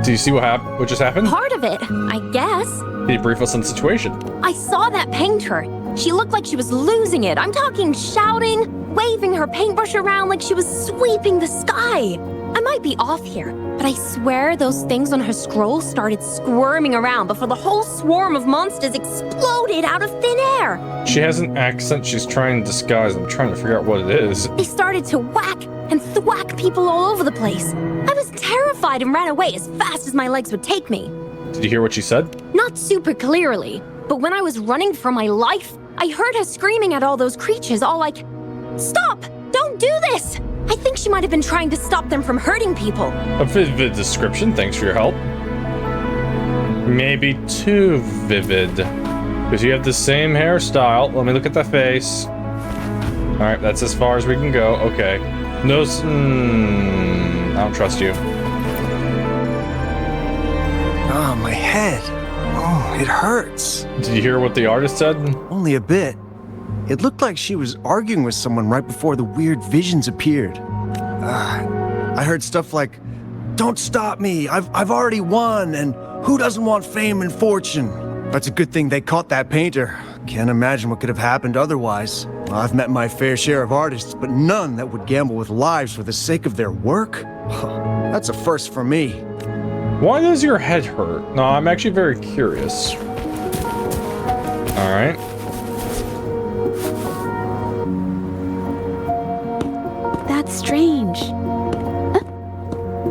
Do you see what just happened? Part of it, I guess. Can you brief us on the situation? I saw that painter. She looked like she was losing it. I'm talking shouting, waving her paintbrush around like she was sweeping the sky. I might be off here, but I swear those things on her scroll started squirming around before the whole swarm of monsters exploded out of thin air. She has an accent she's trying to disguise. I'm trying to figure out what it is. They started to whack and thwack people all over the place. I was terrified and ran away as fast as my legs would take me. Did you hear what she said? Not super clearly, but when I was running for my life, I heard her screaming at all those creatures, all like, "Stop! Don't do this!" I think she might have been trying to stop them from hurting people. A vivid description, thanks for your help. Maybe too vivid. Because you have the same hairstyle. Let me look at the face. Alright, that's as far as we can go. Okay. No, I don't trust you. Ah, my head. Oh, it hurts. Did you hear what the artist said? Only a bit. It looked like she was arguing with someone right before the weird visions appeared. I heard stuff like, "Don't stop me, I've already won," and "Who doesn't want fame and fortune?" That's a good thing they caught that painter. Can't imagine what could have happened otherwise. Well, I've met my fair share of artists, but none that would gamble with lives for the sake of their work. That's a first for me. Why does your head hurt? No, I'm actually very curious. Alright. That's strange.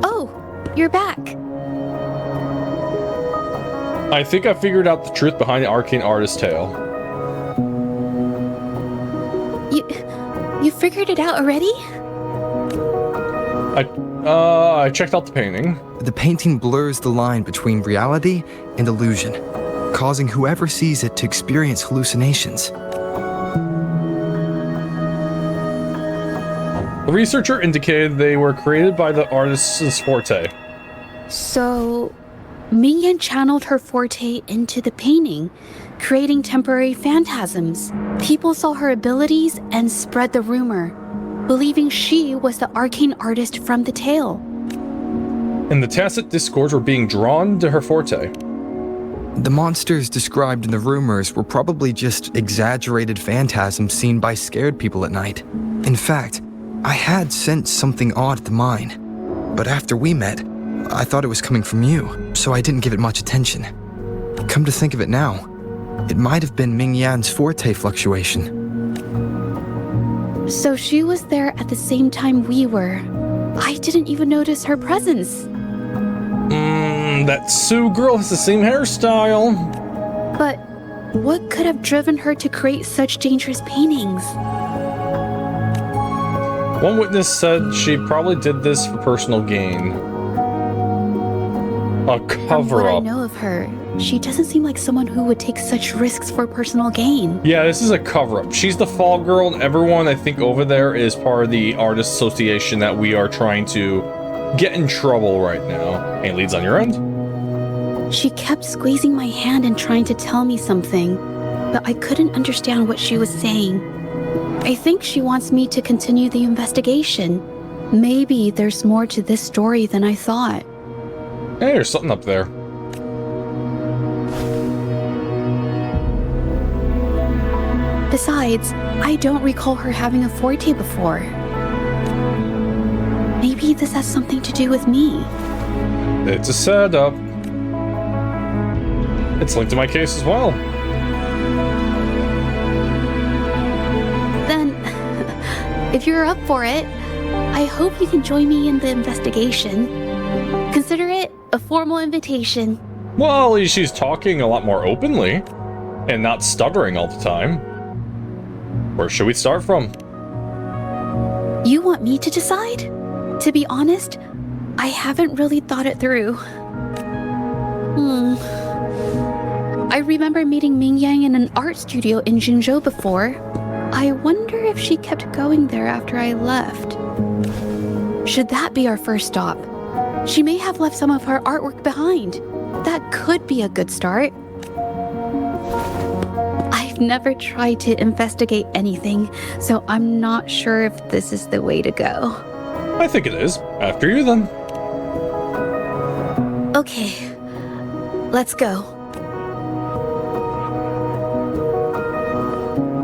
Oh, you're back. I think I figured out the truth behind the arcane artist's tale. You figured it out already? I checked out the painting. The painting blurs the line between reality and illusion, causing whoever sees it to experience hallucinations. The researcher indicated they were created by the artist's forte. So, Mingyan channeled her forte into the painting, creating temporary phantasms. People saw her abilities and spread the rumor, believing she was the arcane artist from the tale. And the tacit discords were being drawn to her forte. The monsters described in the rumors were probably just exaggerated phantasms seen by scared people at night. In fact, I had sensed something odd at the mine, but after we met, I thought it was coming from you, so I didn't give it much attention. Come to think of it now, it might have been Mingyan's forte fluctuation. So she was there at the same time we were. I didn't even notice her presence. That Sue girl has the same hairstyle. But what could have driven her to create such dangerous paintings? One witness said she probably did this for personal gain. A From what I cover-up. know of her, she doesn't seem like someone who would take such risks for personal gain. Yeah, this is a cover-up. She's the fall girl, and everyone I think over there is part of the artist association that we are trying to get in trouble right now. Any leads on your end? She kept squeezing my hand and trying to tell me something, but I couldn't understand what she was saying. I think she wants me to continue the investigation. Maybe there's more to this story than I thought. Hey, there's something up there. Besides, I don't recall her having a forte before. Maybe this has something to do with me. It's a setup. It's linked to my case as well. Then, if you're up for it, I hope you can join me in the investigation. Consider it a formal invitation. Well, at least she's talking a lot more openly and not stuttering all the time. Where should we start from? You want me to decide? To be honest, I haven't really thought it through. I remember meeting Mingyang in an art studio in Jinzhou before. I wonder if she kept going there after I left. Should that be our first stop? She may have left some of her artwork behind. That could be a good start. I've never tried to investigate anything, so I'm not sure if this is the way to go. I think it is. After you, then. Okay, let's go.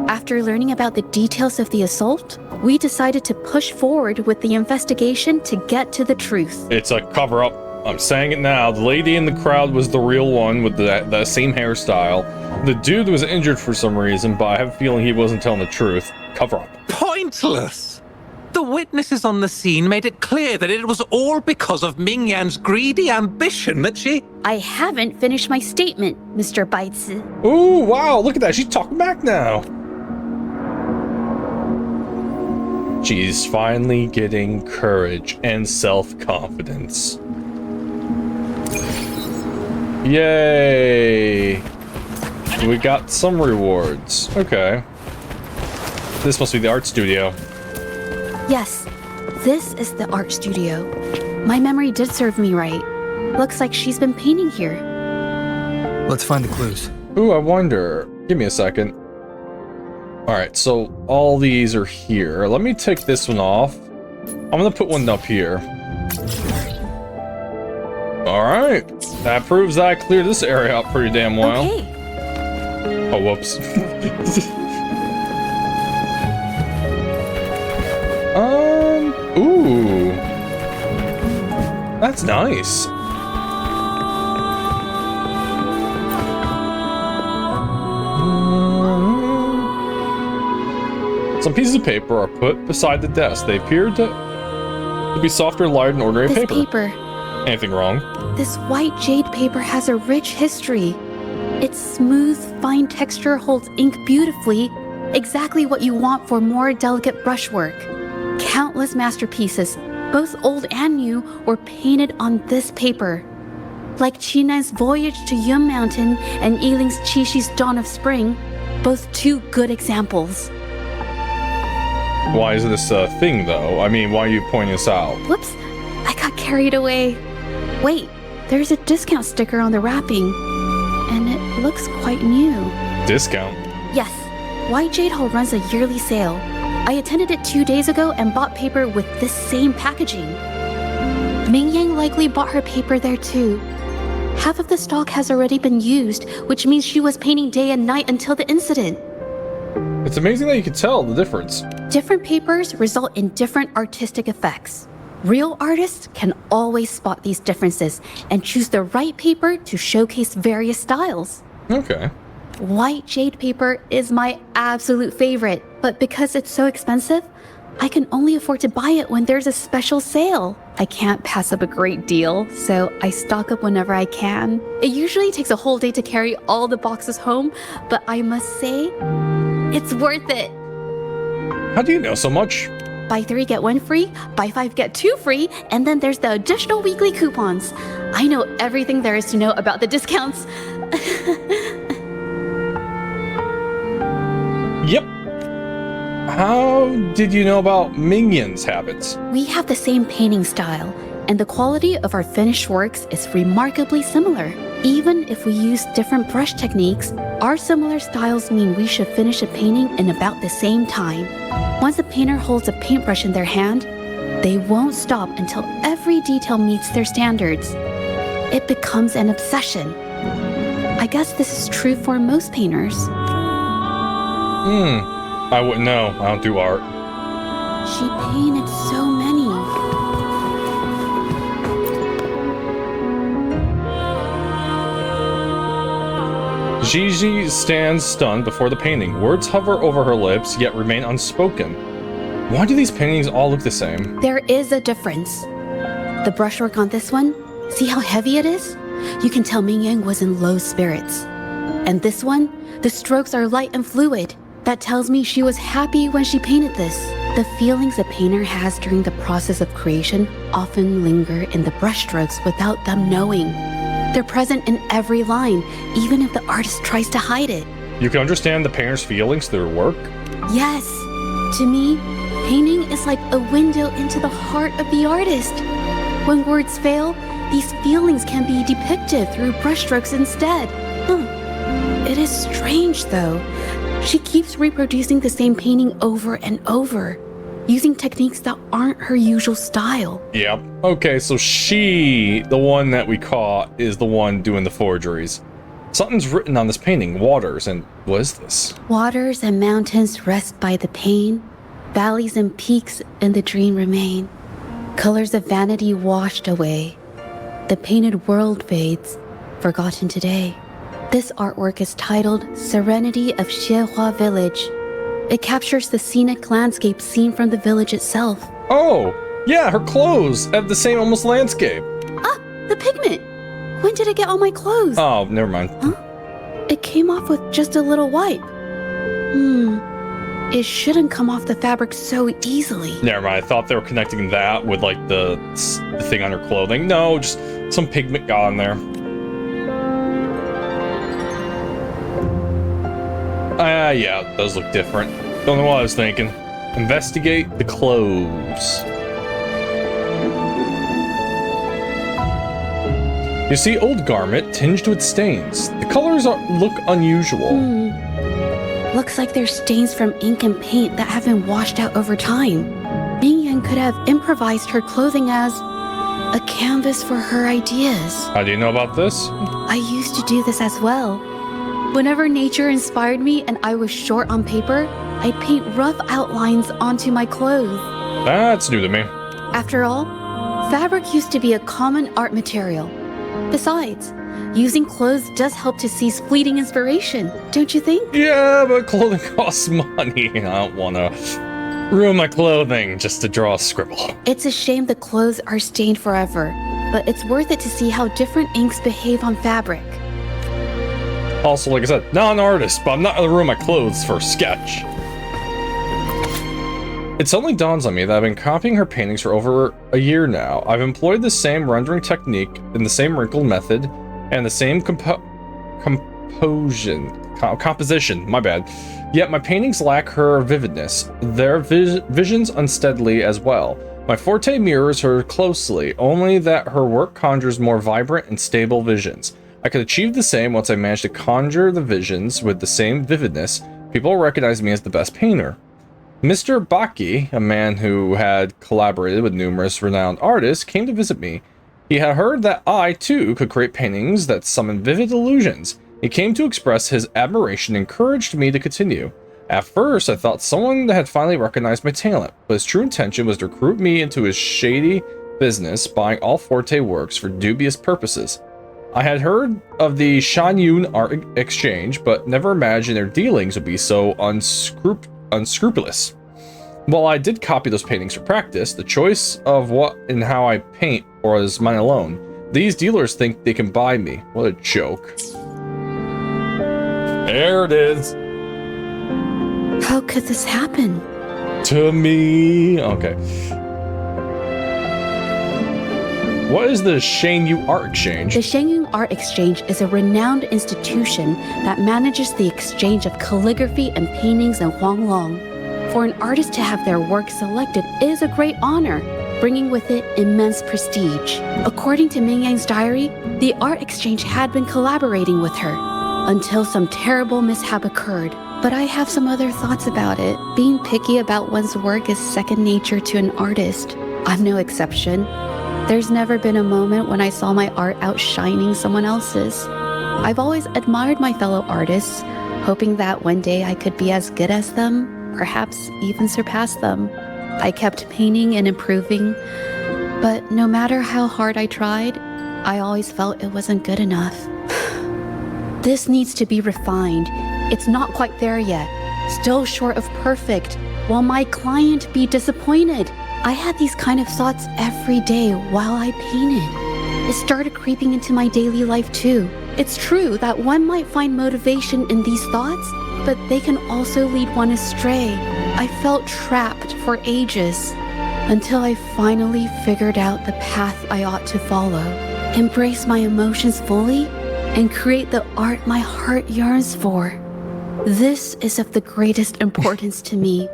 After learning about the details of the assault, we decided to push forward with the investigation to get to the truth. It's a cover-up. I'm saying it now. The lady in the crowd was the real one with the same hairstyle. The dude was injured for some reason, but I have a feeling he wasn't telling the truth. Cover-up. Pointless! The witnesses on the scene made it clear that it was all because of Mingyan's greedy ambition that she... I haven't finished my statement, Mr. Baizi. Ooh, wow, look at that. She's talking back now. She's finally getting courage and self-confidence. Yay! We got some rewards. Okay. This must be the art studio. Yes, this is the art studio. My memory did serve me right. Looks like she's been painting here. Let's find the clues. Ooh, I wonder. Give me a second. Alright, so all these are here. Let me take this one off. I'm gonna put one up here. Alright. That proves that I cleared this area out pretty damn well. Okay. Oh, whoops. Ooh. That's nice. Some pieces of paper are put beside the desk. They appear to be softer, lighter than ordinary This paper. Anything wrong? This white jade paper has a rich history. Its smooth, fine texture holds ink beautifully, exactly what you want for more delicate brushwork. Countless masterpieces, both old and new, were painted on this paper. Like Chinan's Voyage to Yum Mountain and Yiling's Qixi's Dawn of Spring, both two good examples. Why is this a thing, though? I mean, why are you pointing this out? Whoops, I got carried away. Wait, there's a discount sticker on the wrapping, and it looks quite new. Discount? Yes, White Jade Hall runs a yearly sale. I attended it 2 days ago and bought paper with this same packaging. Ming Yang likely bought her paper there too. Half of the stock has already been used, which means she was painting day and night until the incident. It's amazing that you can tell the difference. Different papers result in different artistic effects. Real artists can always spot these differences and choose the right paper to showcase various styles. Okay. White jade paper is my absolute favorite, but because it's so expensive, I can only afford to buy it when there's a special sale. I can't pass up a great deal, so I stock up whenever I can. It usually takes a whole day to carry all the boxes home, but I must say, it's worth it. How do you know so much? Buy 3, get 1 free, buy 5, get 2 free, and then there's the additional weekly coupons. I know everything there is to know about the discounts. Yep. How did you know about Ming Yan's habits? We have the same painting style, and the quality of our finished works is remarkably similar. Even if we use different brush techniques, our similar styles mean we should finish a painting in about the same time. Once a painter holds a paintbrush in their hand, they won't stop until every detail meets their standards. It becomes an obsession. I guess this is true for most painters. I wouldn't know. I don't do art. She painted so many. Gigi stands stunned before the painting. Words hover over her lips, yet remain unspoken. Why do these paintings all look the same? There is a difference. The brushwork on this one, see how heavy it is? You can tell Ming Yang was in low spirits. And this one, the strokes are light and fluid. That tells me she was happy when she painted this. The feelings a painter has during the process of creation often linger in the brushstrokes without them knowing. They're present in every line, even if the artist tries to hide it. You can understand the painter's feelings through her work? Yes. To me, painting is like a window into the heart of the artist. When words fail, these feelings can be depicted through brushstrokes instead. It is strange, though. She keeps reproducing the same painting over and over, using techniques that aren't her usual style. Yep. Okay, so she, the one that we caught, is the one doing the forgeries. Something's written on this painting, waters, and what is this? Waters and mountains rest by the pain, valleys and peaks in the dream remain. Colors of vanity washed away. The painted world fades, forgotten today. This artwork is titled Serenity of Xiehua Village. It captures the scenic landscape seen from the village itself. Oh, yeah, her clothes have the same almost landscape. Ah, the pigment! When did it get on my clothes? Oh, never mind. Huh? It came off with just a little wipe. It shouldn't come off the fabric so easily. Never mind, I thought they were connecting that with like the thing on her clothing. No, just some pigment got on there. Yeah, it does look different. Don't know what I was thinking. Investigate the clothes. You see old garment tinged with stains. The colors look unusual. Looks like there's stains from ink and paint that have been washed out over time. Ming Yan could have improvised her clothing as a canvas for her ideas. How do you know about this? I used to do this as well. Whenever nature inspired me and I was short on paper, I'd paint rough outlines onto my clothes. That's new to me. After all, fabric used to be a common art material. Besides, using clothes does help to seize fleeting inspiration, don't you think? Yeah, but clothing costs money. I don't want to ruin my clothing just to draw a scribble. It's a shame the clothes are stained forever, but it's worth it to see how different inks behave on fabric. Also, like I said, not an artist, but I'm not gonna ruin my clothes for a sketch. It suddenly dawns on me that I've been copying her paintings for over a year now. I've employed the same rendering technique and the same wrinkle method and the same composition, my bad. Yet my paintings lack her vividness. Their visions unsteadily as well. My forte mirrors her closely, only that her work conjures more vibrant and stable visions. I could achieve the same once I managed to conjure the visions with the same vividness. People recognize me as the best painter. Mr. Baki, a man who had collaborated with numerous renowned artists, came to visit me. He had heard that I, too, could create paintings that summon vivid illusions. He came to express his admiration and encouraged me to continue. At first, I thought someone had finally recognized my talent, but his true intention was to recruit me into his shady business, buying all Forte works for dubious purposes. I had heard of the Shanyun Art Exchange, but never imagined their dealings would be so unscrupulous. While I did copy those paintings for practice, the choice of what and how I paint was mine alone. These dealers think they can buy me. What a joke. There it is. How could this happen? To me. Okay. What is the Shanyun Art Exchange? The Shanyun Art Exchange is a renowned institution that manages the exchange of calligraphy and paintings in Huanglong. For an artist to have their work selected is a great honor, bringing with it immense prestige. According to Ming Yang's diary, the Art Exchange had been collaborating with her until some terrible mishap occurred. But I have some other thoughts about it. Being picky about one's work is second nature to an artist. I'm no exception. There's never been a moment when I saw my art outshining someone else's. I've always admired my fellow artists, hoping that one day I could be as good as them, perhaps even surpass them. I kept painting and improving, but no matter how hard I tried, I always felt it wasn't good enough. This needs to be refined. It's not quite there yet. Still short of perfect. Will my client be disappointed? I had these kind of thoughts every day while I painted. It started creeping into my daily life too. It's true that one might find motivation in these thoughts, but they can also lead one astray. I felt trapped for ages until I finally figured out the path I ought to follow. Embrace my emotions fully and create the art my heart yearns for. This is of the greatest importance to me.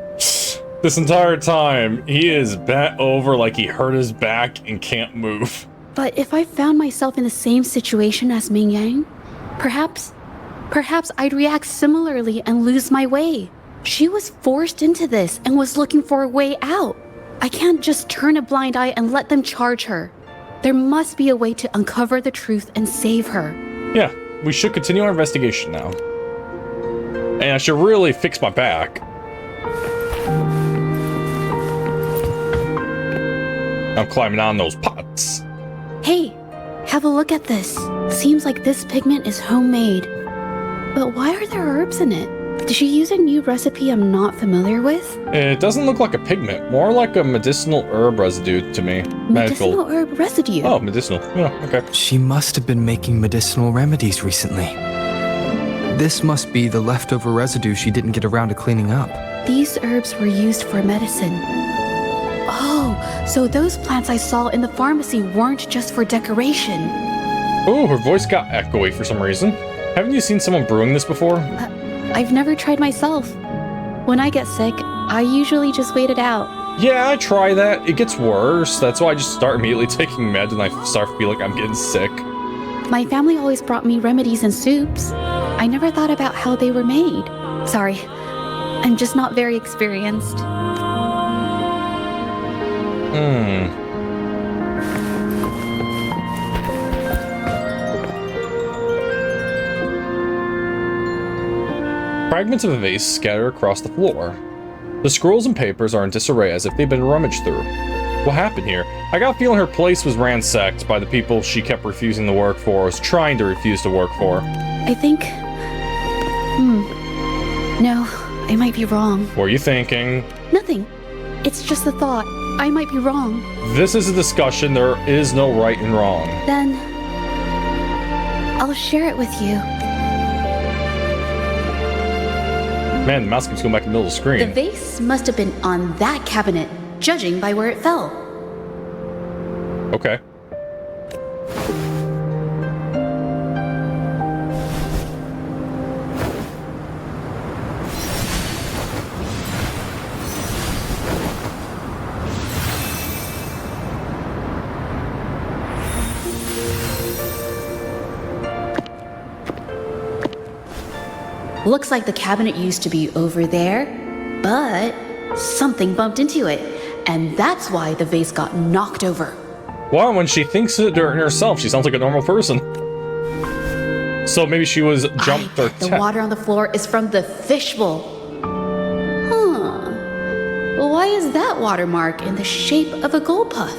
This entire time, he is bent over like he hurt his back and can't move. But if I found myself in the same situation as Ming Yang, perhaps I'd react similarly and lose my way. She was forced into this and was looking for a way out. I can't just turn a blind eye and let them charge her. There must be a way to uncover the truth and save her. Yeah, we should continue our investigation now. And I should really fix my back. I'm climbing on those pots. Hey, have a look at this. Seems like this pigment is homemade. But why are there herbs in it? Did she use a new recipe I'm not familiar with? It doesn't look like a pigment, more like a medicinal herb residue to me. Medicinal herb residue? Oh, medicinal. Yeah, okay. She must have been making medicinal remedies recently. This must be the leftover residue she didn't get around to cleaning up. These herbs were used for medicine. Oh, so those plants I saw in the pharmacy weren't just for decoration. Oh, her voice got echoey for some reason. Haven't you seen someone brewing this before? I've never tried myself. When I get sick, I usually just wait it out. Yeah, I try that. It gets worse. That's why I just start immediately taking meds and I start to feel like I'm getting sick. My family always brought me remedies and soups. I never thought about how they were made. Sorry, I'm just not very experienced. Fragments of a vase scatter across the floor. The scrolls and papers are in disarray as if they've been rummaged through. What happened here? I got a feeling her place was ransacked by the people she kept refusing to work for, or was trying to refuse to work for. I think... No, I might be wrong. What are you thinking? Nothing. It's just a thought. I might be wrong. This is a discussion. There is no right and wrong. Then... I'll share it with you. Man, the mouse keeps going back in the middle of the screen. The vase must have been on that cabinet, judging by where it fell. Okay. Looks like the cabinet used to be over there, but something bumped into it, and that's why the vase got knocked over. Well, when she thinks it herself, she sounds like a normal person. So maybe she was jumped or The water on the floor is from the fishbowl. Huh. Why is that watermark in the shape of a gold puff?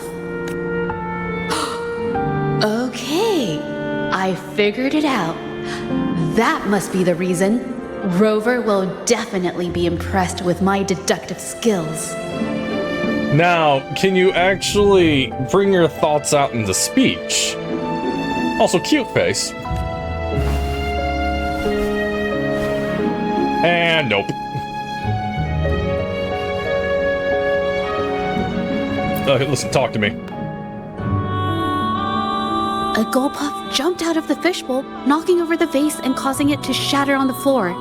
Okay, I figured it out. That must be the reason. Rover will definitely be impressed with my deductive skills. Now, can you actually bring your thoughts out into speech? Also, cute face. And nope. Listen, talk to me. A gold puff jumped out of the fishbowl, knocking over the vase and causing it to shatter on the floor.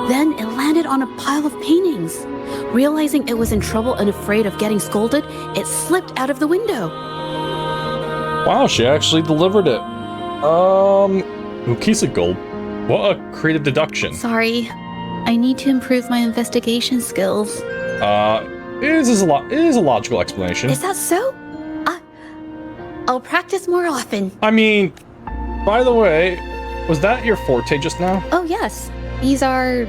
Then it landed on a pile of paintings. Realizing it was in trouble and afraid of getting scolded, it slipped out of the window. Wow, she actually delivered it. Keys of gold. What a creative deduction. Sorry, I need to improve my investigation skills. It is a logical explanation. Is that so? I'll practice more often. I mean, by the way, was that your forte just now? Oh yes, these are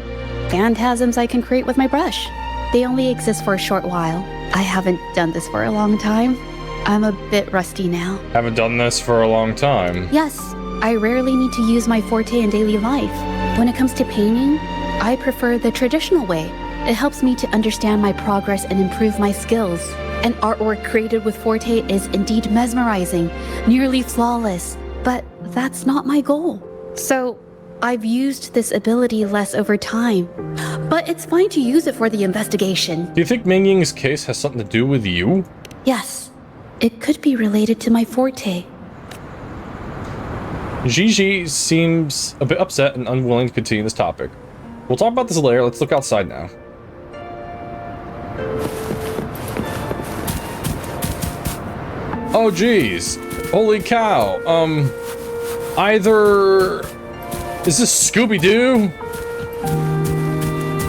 phantasms I can create with my brush. They only exist for a short while. I haven't done this for a long time. I'm a bit rusty now. Haven't done this for a long time. Yes, I rarely need to use my forte in daily life. When it comes to painting, I prefer the traditional way. It helps me to understand my progress and improve my skills. An artwork created with forte is indeed mesmerizing, nearly flawless, but that's not my goal. So, I've used this ability less over time, but it's fine to use it for the investigation. Do you think Ming Ying's case has something to do with you? Yes, it could be related to my forte. Gigi seems a bit upset and unwilling to continue this topic. We'll talk about this later. Let's look outside now. Oh geez, holy cow, either... Is this Scooby-Doo?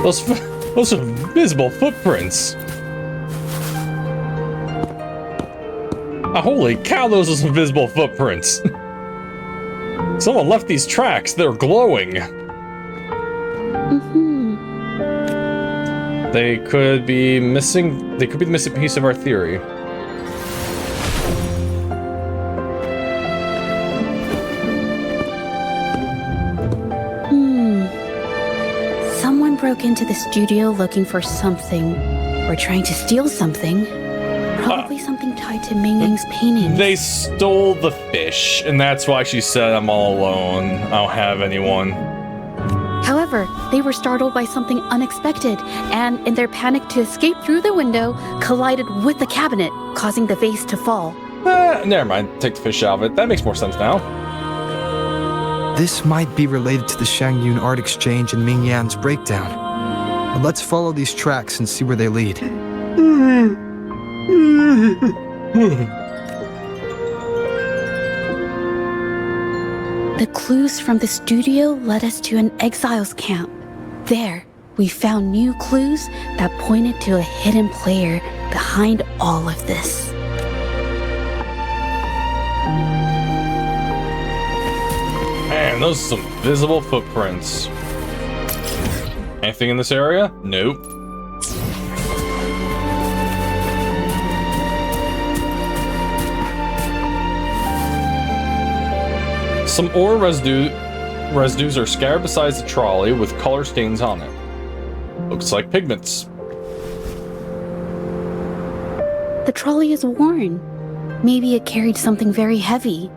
Those are visible footprints. Holy cow, those are some visible footprints. Someone left these tracks, they're glowing. They could be the missing piece of our theory. Broke into the studio looking for something, or trying to steal something. Probably something tied to Ming Ying's paintings. They stole the fish, and that's why she said, I'm all alone. I don't have anyone. However, they were startled by something unexpected, and in their panic to escape through the window, collided with the cabinet, causing the vase to fall. Never mind, take the fish out of it. That makes more sense now. This might be related to the Shangyun art exchange and Ming Yan's breakdown. But let's follow these tracks and see where they lead. The clues from the studio led us to an exiles camp. There, we found new clues that pointed to a hidden player behind all of this. Man, those are some visible footprints. Anything in this area? Nope. Some ore residues are scattered beside the trolley with color stains on it. Looks like pigments. The trolley is worn. Maybe it carried something very heavy.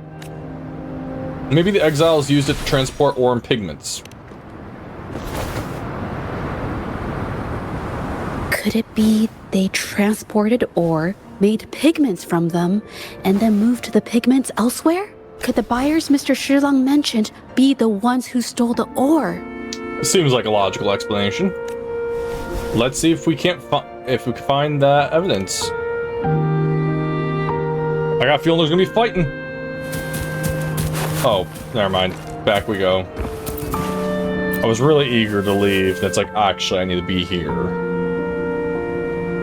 Maybe the exiles used it to transport ore and pigments. Could it be they transported ore, made pigments from them, and then moved the pigments elsewhere? Could the buyers Mr. Shilang mentioned be the ones who stole the ore? Seems like a logical explanation. Let's see if we can find that evidence. I got a feeling there's gonna be fighting. Oh, never mind. Back we go. I was really eager to leave. That's like, actually, I need to be here.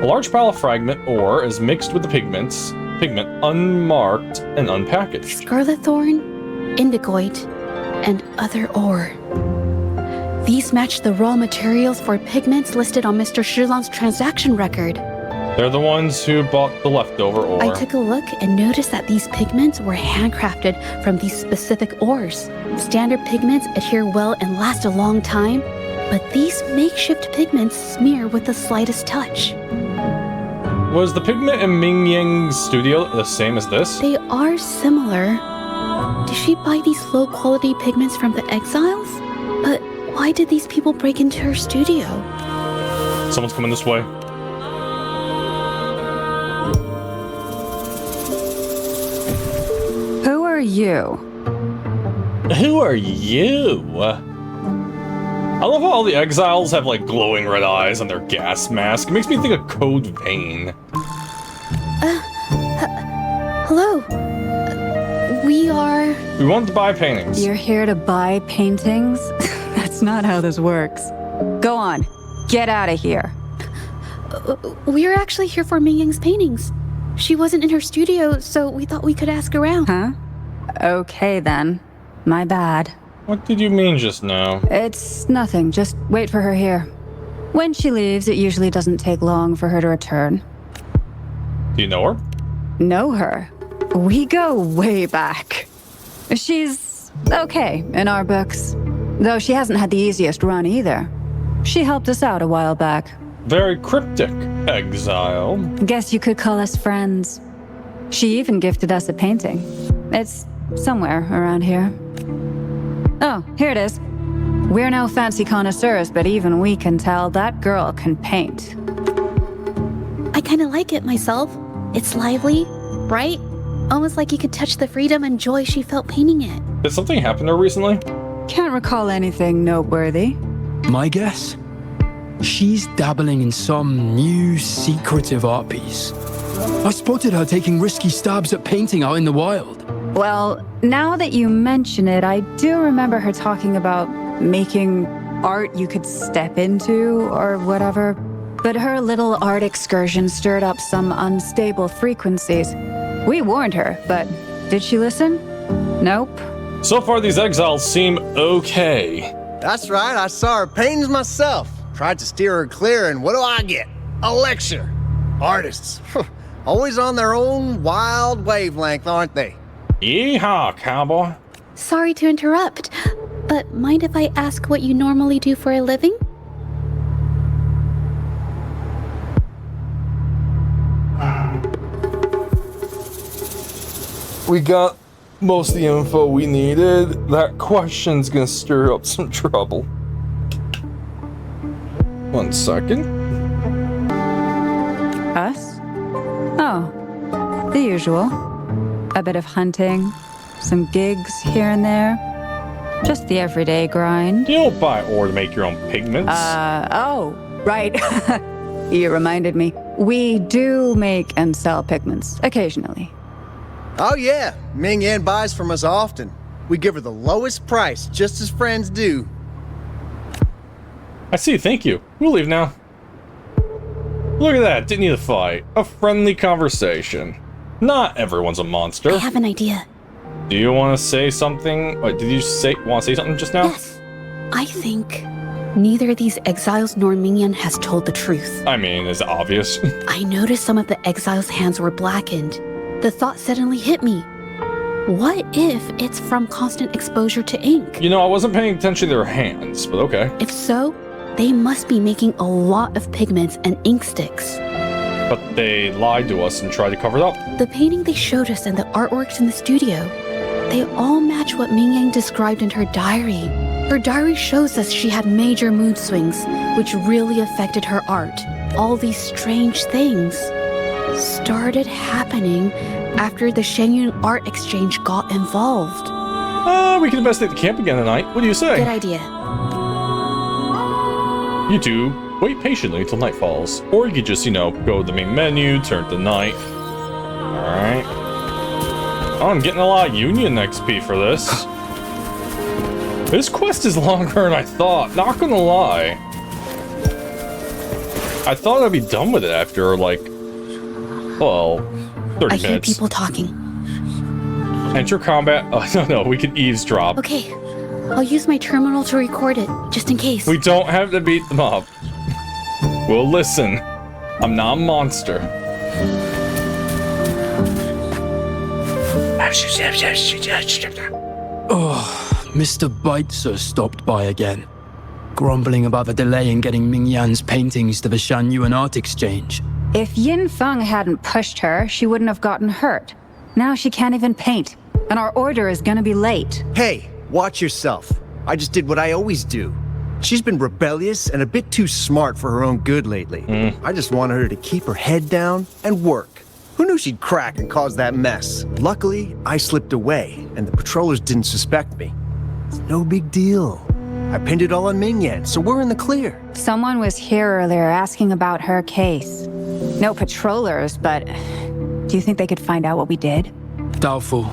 A large pile of fragment ore is mixed with the pigment unmarked and unpackaged. Scarlet thorn, indigoite, and other ore. These match the raw materials for pigments listed on Mr. Shilang's transaction record. They're the ones who bought the leftover ore. I took a look and noticed that these pigments were handcrafted from these specific ores. Standard pigments adhere well and last a long time, but these makeshift pigments smear with the slightest touch. Was the pigment in Ming Yang's studio the same as this? They are similar. Did she buy these low-quality pigments from the exiles? But why did these people break into her studio? Someone's coming this way. Who are you? Who are you? I love how all the exiles have like glowing red eyes on their gas mask. It makes me think of Code Vein. Hello. We wanted to buy paintings. You're here to buy paintings? That's not how this works. Go on. Get out of here. We're actually here for Ming Yang's paintings. She wasn't in her studio, so we thought we could ask around. Huh? Okay then. My bad. What did you mean just now? It's nothing. Just wait for her here. When she leaves, it usually doesn't take long for her to return. Do you know her? Know her? We go way back. She's okay in our books. Though she hasn't had the easiest run either. She helped us out a while back. Very cryptic, exile. Guess you could call us friends. She even gifted us a painting. It's somewhere around here. Oh, here it is. We're no fancy connoisseurs, but even we can tell that girl can paint. I kind of like it myself. It's lively, bright, almost like you could touch the freedom and joy she felt painting it. Did something happen to her recently? Can't recall anything noteworthy. My guess? She's dabbling in some new secretive art piece. I spotted her taking risky stabs at painting out in the wild. Well, now that you mention it, I do remember her talking about making art you could step into or whatever. But her little art excursion stirred up some unstable frequencies. We warned her, but did she listen? Nope. So far, these exiles seem okay. That's right, I saw her paintings myself. Tried to steer her clear, and what do I get? A lecture. Artists. Always on their own wild wavelength, aren't they? Yeehaw, cowboy. Sorry to interrupt, but mind if I ask what you normally do for a living? We got most of the info we needed. That question's gonna stir up some trouble. 1 second. Us? Oh, the usual. A bit of hunting, some gigs here and there. Just the everyday grind. You don't buy ore to make your own pigments. Oh, right. You reminded me. We do make and sell pigments, occasionally. Oh yeah, Ming Yan buys from us often. We give her the lowest price, just as friends do. I see, thank you. We'll leave now. Look at that, didn't need a fight. A friendly conversation. Not everyone's a monster. I have an idea. Do you want to say something? Wait, did you want to say something just now? Yes. I think neither these exiles nor Ming Yan has told the truth. I mean, it's obvious. I noticed some of the exiles' hands were blackened. The thought suddenly hit me. What if it's from constant exposure to ink? You know, I wasn't paying attention to their hands, but okay. If so, they must be making a lot of pigments and ink sticks. But they lied to us and tried to cover it up. The painting they showed us and the artworks in the studio, they all match what Ming Yang described in her diary. Her diary shows us she had major mood swings, which really affected her art. All these strange things started happening after the Shenyun Art Exchange got involved. We can investigate the camp again tonight. What do you say? Good idea. You two, wait patiently until night falls. Or you could just, you know, go to the main menu, turn to night. Alright. Oh, I'm getting a lot of Union XP for this. This quest is longer than I thought, not gonna lie. I thought I'd be done with it after, like, well, 30 I hear minutes. people talking. Enter combat. Oh, no, we can eavesdrop. Okay, I'll use my terminal to record it, just in case. We don't have to beat them up. We'll listen. I'm not a monster. Oh, Mr. Beitzer stopped by again, grumbling about the delay in getting Ming Yan's paintings to the Shanyuan Art Exchange. If Yin Feng hadn't pushed her, she wouldn't have gotten hurt. Now she can't even paint, and our order is gonna be late. Hey, watch yourself. I just did what I always do. She's been rebellious and a bit too smart for her own good lately. I just wanted her to keep her head down and work. Who knew she'd crack and cause that mess? Luckily, I slipped away, and the patrollers didn't suspect me. It's no big deal. I pinned it all on Ming Yan, so we're in the clear. Someone was here earlier asking about her case. No patrollers, but do you think they could find out what we did? Doubtful.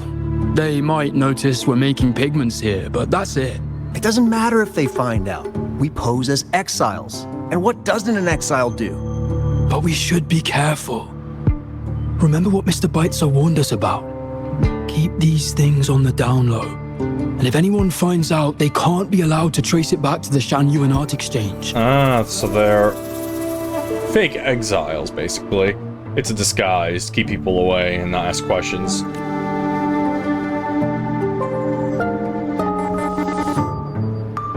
They might notice we're making pigments here, but that's it. It doesn't matter if they find out. We pose as exiles. And what doesn't an exile do? But we should be careful. Remember what Mr. Beitzer warned us about. Keep these things on the down low. And if anyone finds out, they can't be allowed to trace it back to the Shanyuan Art Exchange. Ah, so they're fake exiles, basically. It's a disguise to keep people away and not ask questions.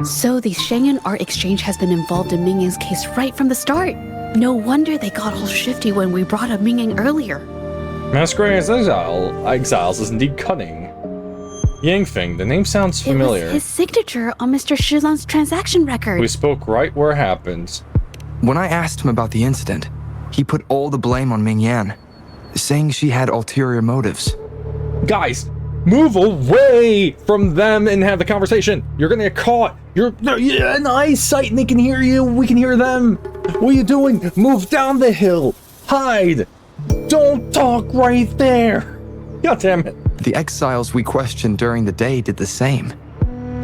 So the Shenyun Art Exchange has been involved in Ming Yang's case right from the start. No wonder they got all shifty when we brought up Ming Yang earlier. Masquerading as exiles is indeed cunning. Yangfeng, the name sounds familiar. It was his signature on Mr. Shilan's transaction record. We spoke right where it happened. When I asked him about the incident, he put all the blame on Ming Yan, saying she had ulterior motives. Guys, move away from them and have the conversation. You're gonna get caught. You're in eyesight and they can hear you. We can hear them. What are you doing? Move down the hill. Hide. Don't talk right there. God damn it. The exiles we questioned during the day did the same,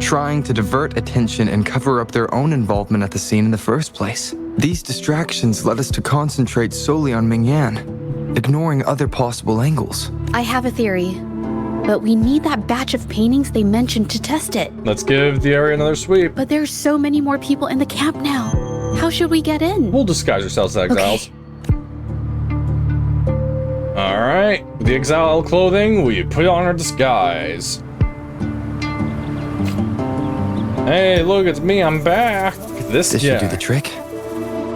trying to divert attention and cover up their own involvement at the scene in the first place. These distractions led us to concentrate solely on Ming Yan, ignoring other possible angles. I have a theory, but we need that batch of paintings they mentioned to test it. Let's give the area another sweep. But there's so many more people in the camp now. How should we get in? We'll disguise ourselves as exiles. Okay. Alright, with the exile clothing, we put on our disguise. Hey, look, it's me, I'm back. This should do the trick.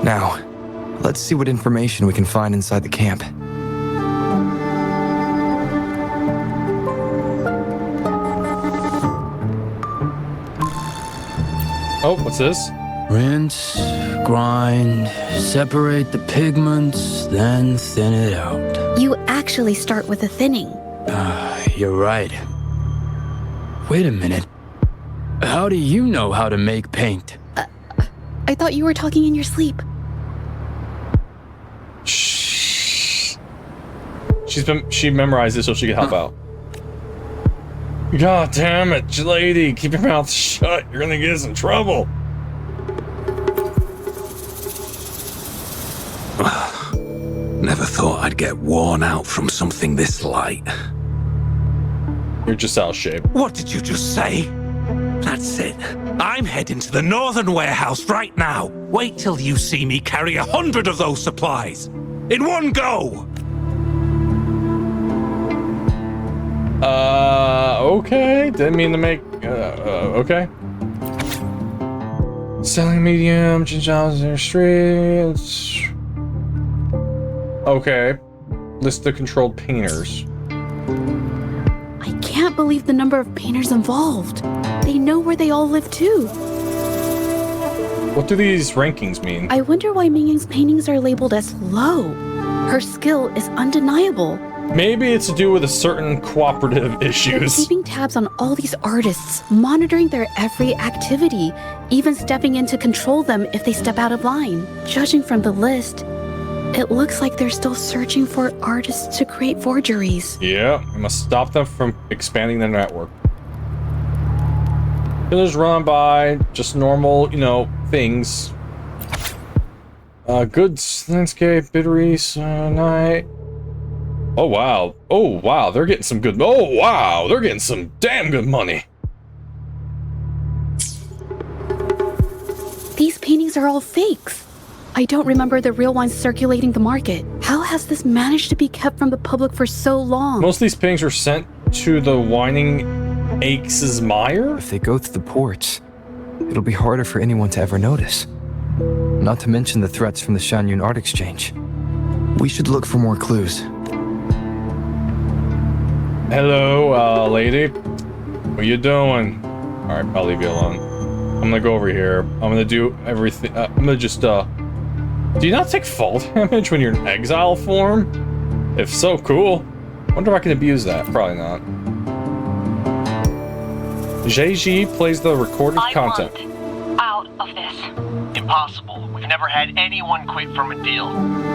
Now, let's see what information we can find inside the camp. Oh, what's this? Rinse, grind, separate the pigments, then thin it out. You actually start with a thinning. You're right. Wait a minute. How do you know how to make paint? I thought you were talking in your sleep. Shh. She memorized it so she could help out. God damn it, lady, keep your mouth shut. You're gonna get us in trouble. Never thought I'd get worn out from something this light. You're just out of shape. What did you just say? That's it. I'm heading to the northern warehouse right now. Wait till you see me carry 100 of those supplies. In one go! Okay. Didn't mean to make, okay. Selling medium, jobs in the streets. Okay. List the controlled painters. I can't believe the number of painters involved. They know where they all live too. What do these rankings mean? I wonder why Mingyang's paintings are labeled as low. Her skill is undeniable. Maybe it's to do with a certain cooperative issues. They're keeping tabs on all these artists, monitoring their every activity, even stepping in to control them if they step out of line. Judging from the list, it looks like they're still searching for artists to create forgeries. Yeah, we must stop them from expanding their network. Killers run by just normal, things. Goods, landscape, bitteries, night. Oh wow. Oh wow, they're getting some good. Oh wow, they're getting some damn good money. These paintings are all fakes. I don't remember the real ones circulating the market. How has this managed to be kept from the public for so long? Most of these paintings were sent to the Whining Aches' Mire? If they go through the ports, it'll be harder for anyone to ever notice. Not to mention the threats from the Shanyun Art Exchange. We should look for more clues. Hello, lady. What you doing? Alright, I'll leave you alone. I'm gonna go over here. I'm gonna do everything. I'm gonna just, do you not take fall damage when you're in exile form? If so, cool. Wonder if I can abuse that. Probably not. JG plays the recorded content. Out of this. Impossible. We've never had anyone quit from a deal.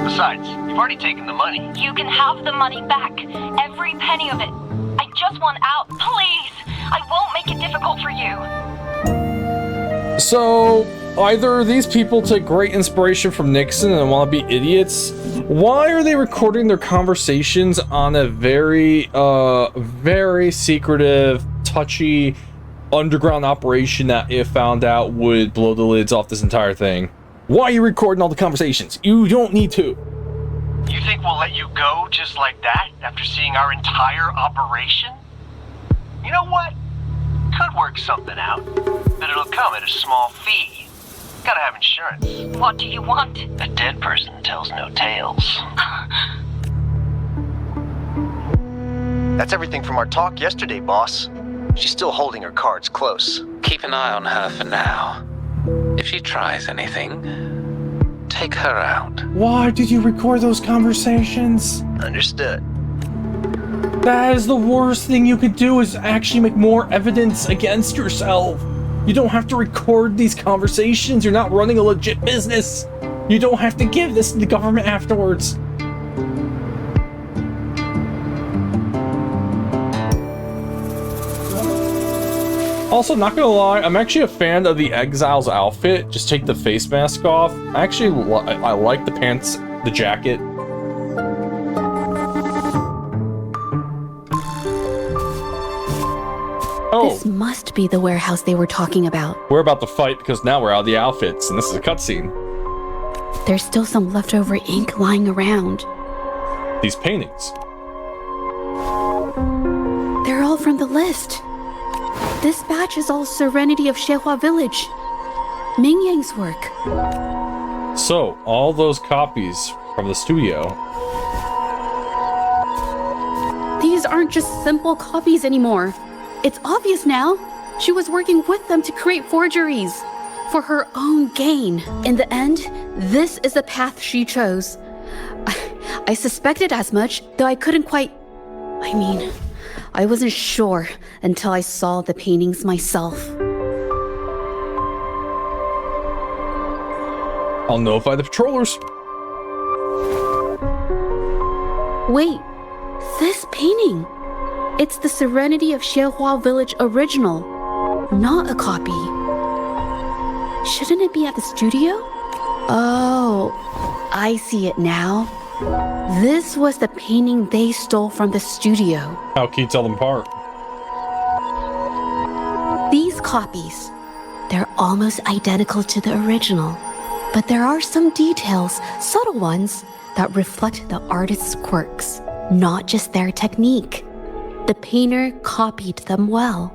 Besides, you've already taken the money. You can have the money back. Every penny of it. I just want out. Please. I won't make it difficult for you. So, either these people take great inspiration from Nixon and want to be idiots. Why are they recording their conversations on a very, very secretive, touchy, underground operation that, if found out, would blow the lids off this entire thing? Why are you recording all the conversations? You don't need to. You think we'll let you go just like that after seeing our entire operation? You know what? Could work something out, but it'll come at a small fee. Gotta have insurance. What do you want? A dead person tells no tales. That's everything from our talk yesterday, boss. She's still holding her cards close. Keep an eye on her for now. If she tries anything, take her out. Why did you record those conversations? Understood. That is the worst thing you could do, is actually make more evidence against yourself. You don't have to record these conversations. You're not running a legit business. You don't have to give this to the government afterwards. Also, not gonna lie, I'm actually a fan of the Exile's outfit. Just take the face mask off. I like the pants, the jacket. Oh. This must be the warehouse they were talking about. We're about to fight because now we're out of the outfits, and this is a cutscene. There's still some leftover ink lying around. These paintings. They're all from the list. This batch is all Serenity of Xehua Village. Mingyang's work. So, all those copies from the studio. These aren't just simple copies anymore. It's obvious now. She was working with them to create forgeries for her own gain. In the end, this is the path she chose. I suspected as much, though I couldn't quite... I wasn't sure until I saw the paintings myself. I'll notify the patrollers. Wait, this painting. It's the Serenity of Xehua Village original, not a copy. Shouldn't it be at the studio? Oh, I see it now. This was the painting they stole from the studio. How can you tell them apart? These copies, they're almost identical to the original, but there are some details, subtle ones, that reflect the artist's quirks, not just their technique. The painter copied them well.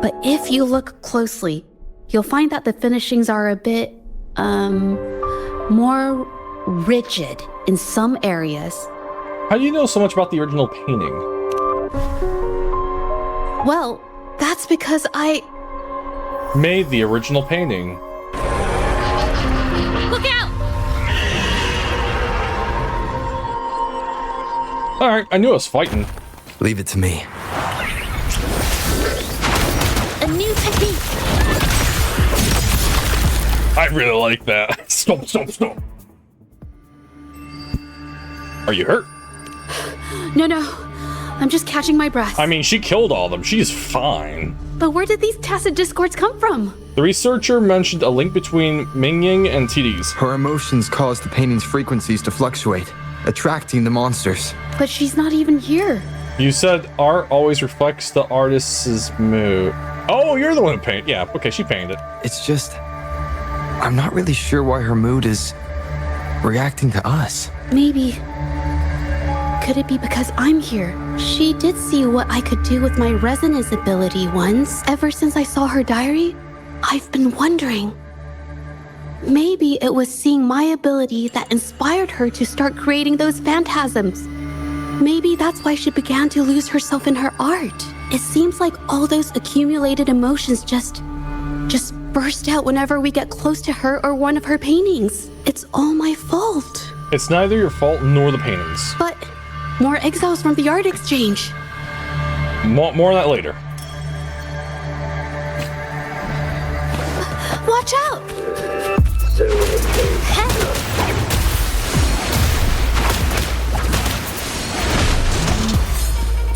But if you look closely, you'll find that the finishings are a bit, more rigid in some areas. How do you know so much about the original painting? Well, that's because I made the original painting. Look out! Alright, I knew I was fighting. Leave it to me. A new technique! I really like that. Stop. Are you hurt? No. I'm just catching my breath. I mean, she killed all of them. She's fine. But where did these tacit discords come from? The researcher mentioned a link between Mingying and TDs. Her emotions cause the painting's frequencies to fluctuate, attracting the monsters. But she's not even here. You said art always reflects the artist's mood. Oh, you're the one who painted. Yeah, okay, she painted it. It's just... I'm not really sure why her mood is reacting to us. Maybe... Could it be because I'm here? She did see what I could do with my resonance ability once. Ever since I saw her diary, I've been wondering. Maybe it was seeing my ability that inspired her to start creating those phantasms. Maybe that's why she began to lose herself in her art. It seems like all those accumulated emotions just burst out whenever we get close to her or one of her paintings. It's all my fault. It's neither your fault nor the paintings. But more exiles from the art exchange. More on that later. Watch out!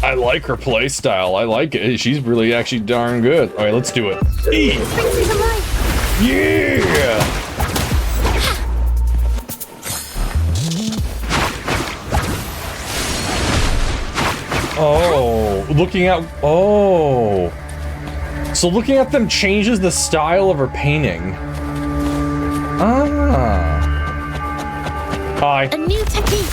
I like her play style. I like it. She's really actually darn good. All right, let's do it. E. Yeah! Oh, looking at... Oh. So looking at them changes the style of her painting. Ah. Hi. A new technique.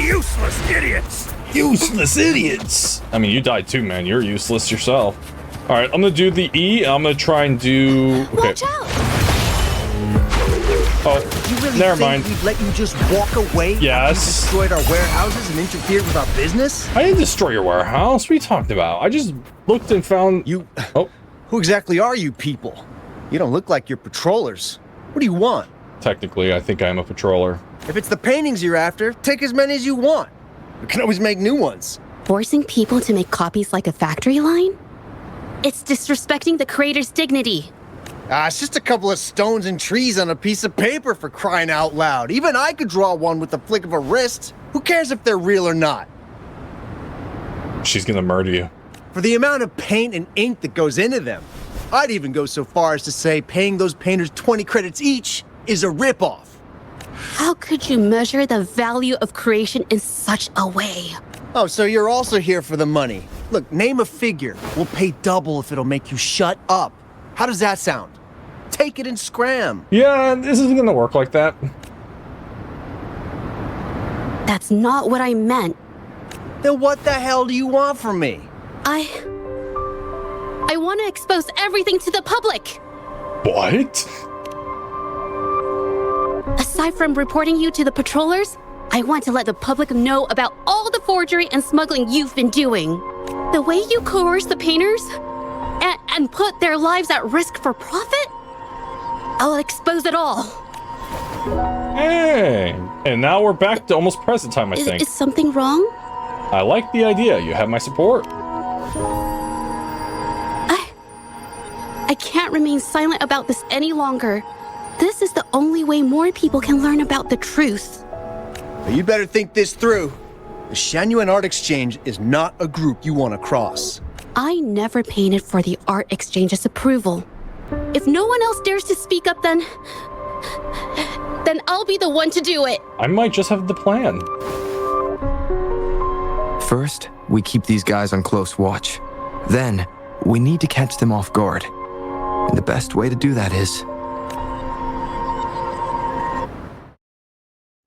Useless idiots! Useless idiots! I mean, you died too, man. You're useless yourself. All right, I'm gonna do the E. I'm gonna try and do... Okay. Watch out! You really Never think mind. we'd let you just walk away? Yes. After you destroyed our warehouses and interfered with our business? I didn't destroy your warehouse. What are you talking about? I just looked and found... You... Oh. Who exactly are you people? You don't look like you're patrollers. What do you want? Technically, I think I'm a patroller. If it's the paintings you're after, take as many as you want. We can always make new ones. Forcing people to make copies like a factory line? It's disrespecting the creator's dignity. It's just a couple of stones and trees on a piece of paper, for crying out loud. Even I could draw one with the flick of a wrist. Who cares if they're real or not? She's gonna murder you. For the amount of paint and ink that goes into them, I'd even go so far as to say paying those painters 20 credits each is a ripoff. How could you measure the value of creation in such a way? Oh, so you're also here for the money. Look, name a figure. We'll pay double if it'll make you shut up. How does that sound? Take it and scram. Yeah, this isn't gonna work like that. That's not what I meant. Then what the hell do you want from me? I want to expose everything to the public. What? Aside from reporting you to the patrollers, I want to let the public know about all the forgery and smuggling you've been doing. The way you coerce the painters and put their lives at risk for profit? I'll expose it all. Hey, and now we're back to almost present time, I think. Is something wrong? I like the idea. You have my support. I can't remain silent about this any longer. This is the only way more people can learn about the truth. Well, you better think this through. The Shenyuan Art Exchange is not a group you want to cross. I never painted for the Art Exchange's approval. If no one else dares to speak up, then I'll be the one to do it. I might just have the plan. First, we keep these guys on close watch. Then, we need to catch them off guard. And the best way to do that is...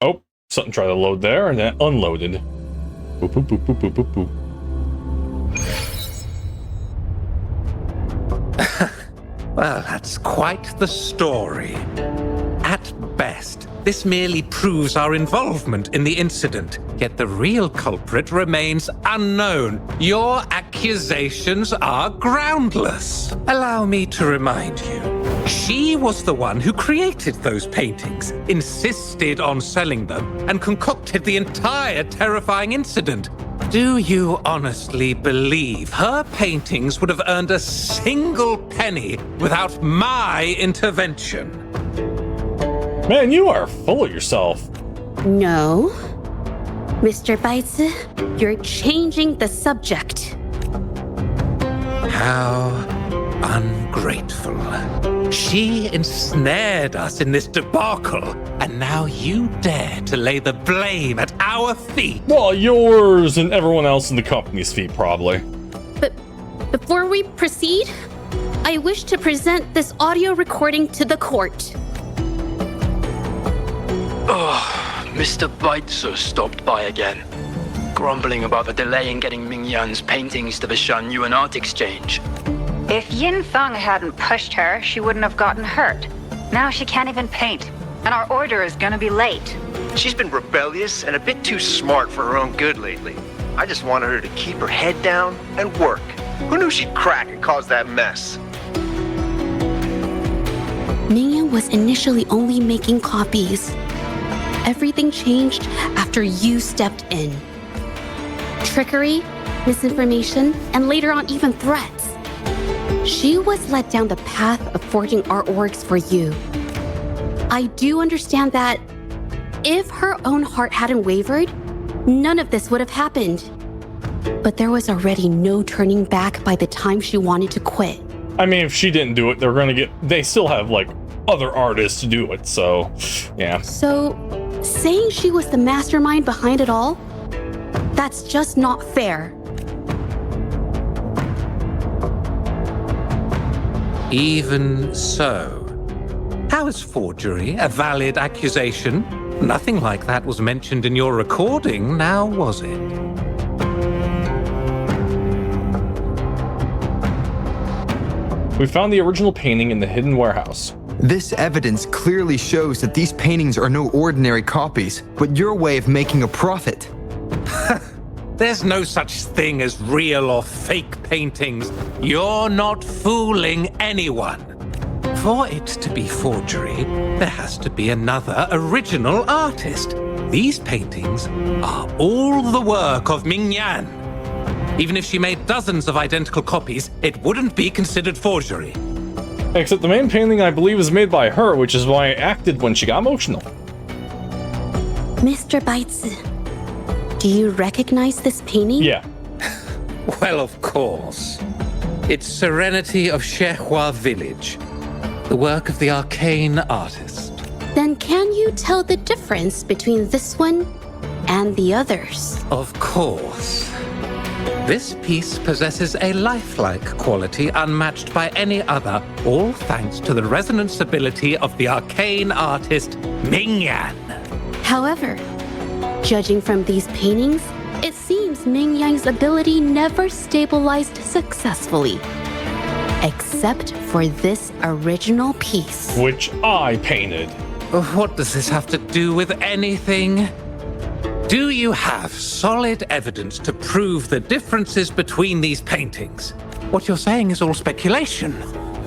Oh, something tried to load there and then unloaded. Boop, boop, boop, boop, boop, boop, boop. Well, that's quite the story. At best, this merely proves our involvement in the incident, yet the real culprit remains unknown. Your accusations are groundless. Allow me to remind you, she was the one who created those paintings, insisted on selling them, and concocted the entire terrifying incident. Do you honestly believe her paintings would have earned a single penny without my intervention? Man, you are full of yourself. No. Mr. Baitsu, you're changing the subject. How ungrateful. She ensnared us in this debacle, and now you dare to lay the blame at our feet. Well, yours and everyone else in the company's feet, probably. But before we proceed, I wish to present this audio recording to the court. Mr. Baitsu stopped by again, grumbling about the delay in getting Ming Yan's paintings to the Shan-Yuan Art Exchange. If Yin Feng hadn't pushed her, she wouldn't have gotten hurt. Now she can't even paint, and our order is gonna be late. She's been rebellious and a bit too smart for her own good lately. I just wanted her to keep her head down and work. Who knew she'd crack and cause that mess? Ming was initially only making copies. Everything changed after you stepped in. Trickery, misinformation, and later on even threats. She was led down the path of forging artworks for you. I do understand that if her own heart hadn't wavered, none of this would have happened. But there was already no turning back by the time she wanted to quit. I mean, if she didn't do it, they still have, like, other artists to do it, so, yeah. So, saying she was the mastermind behind it all, that's just not fair. Even so, how is forgery a valid accusation? Nothing like that was mentioned in your recording, now was it? We found the original painting in the hidden warehouse. This evidence clearly shows that these paintings are no ordinary copies, but your way of making a profit. There's no such thing as real or fake paintings. You're not fooling anyone. For it to be forgery, there has to be another original artist. These paintings are all the work of Ming Yan. Even if she made dozens of identical copies, it wouldn't be considered forgery. Except the main painting, I believe, is made by her, which is why I acted when she got emotional. Mr. Baitsu, do you recognize this painting? Yeah. Well, of course. It's Serenity of Shehua Village, the work of the arcane artist. Then can you tell the difference between this one and the others? Of course. This piece possesses a lifelike quality unmatched by any other, all thanks to the resonance ability of the arcane artist Ming Yan. However, judging from these paintings, it seems Ming Yan's ability never stabilized successfully. Except for this original piece. Which I painted. What does this have to do with anything? Do you have solid evidence to prove the differences between these paintings? What you're saying is all speculation.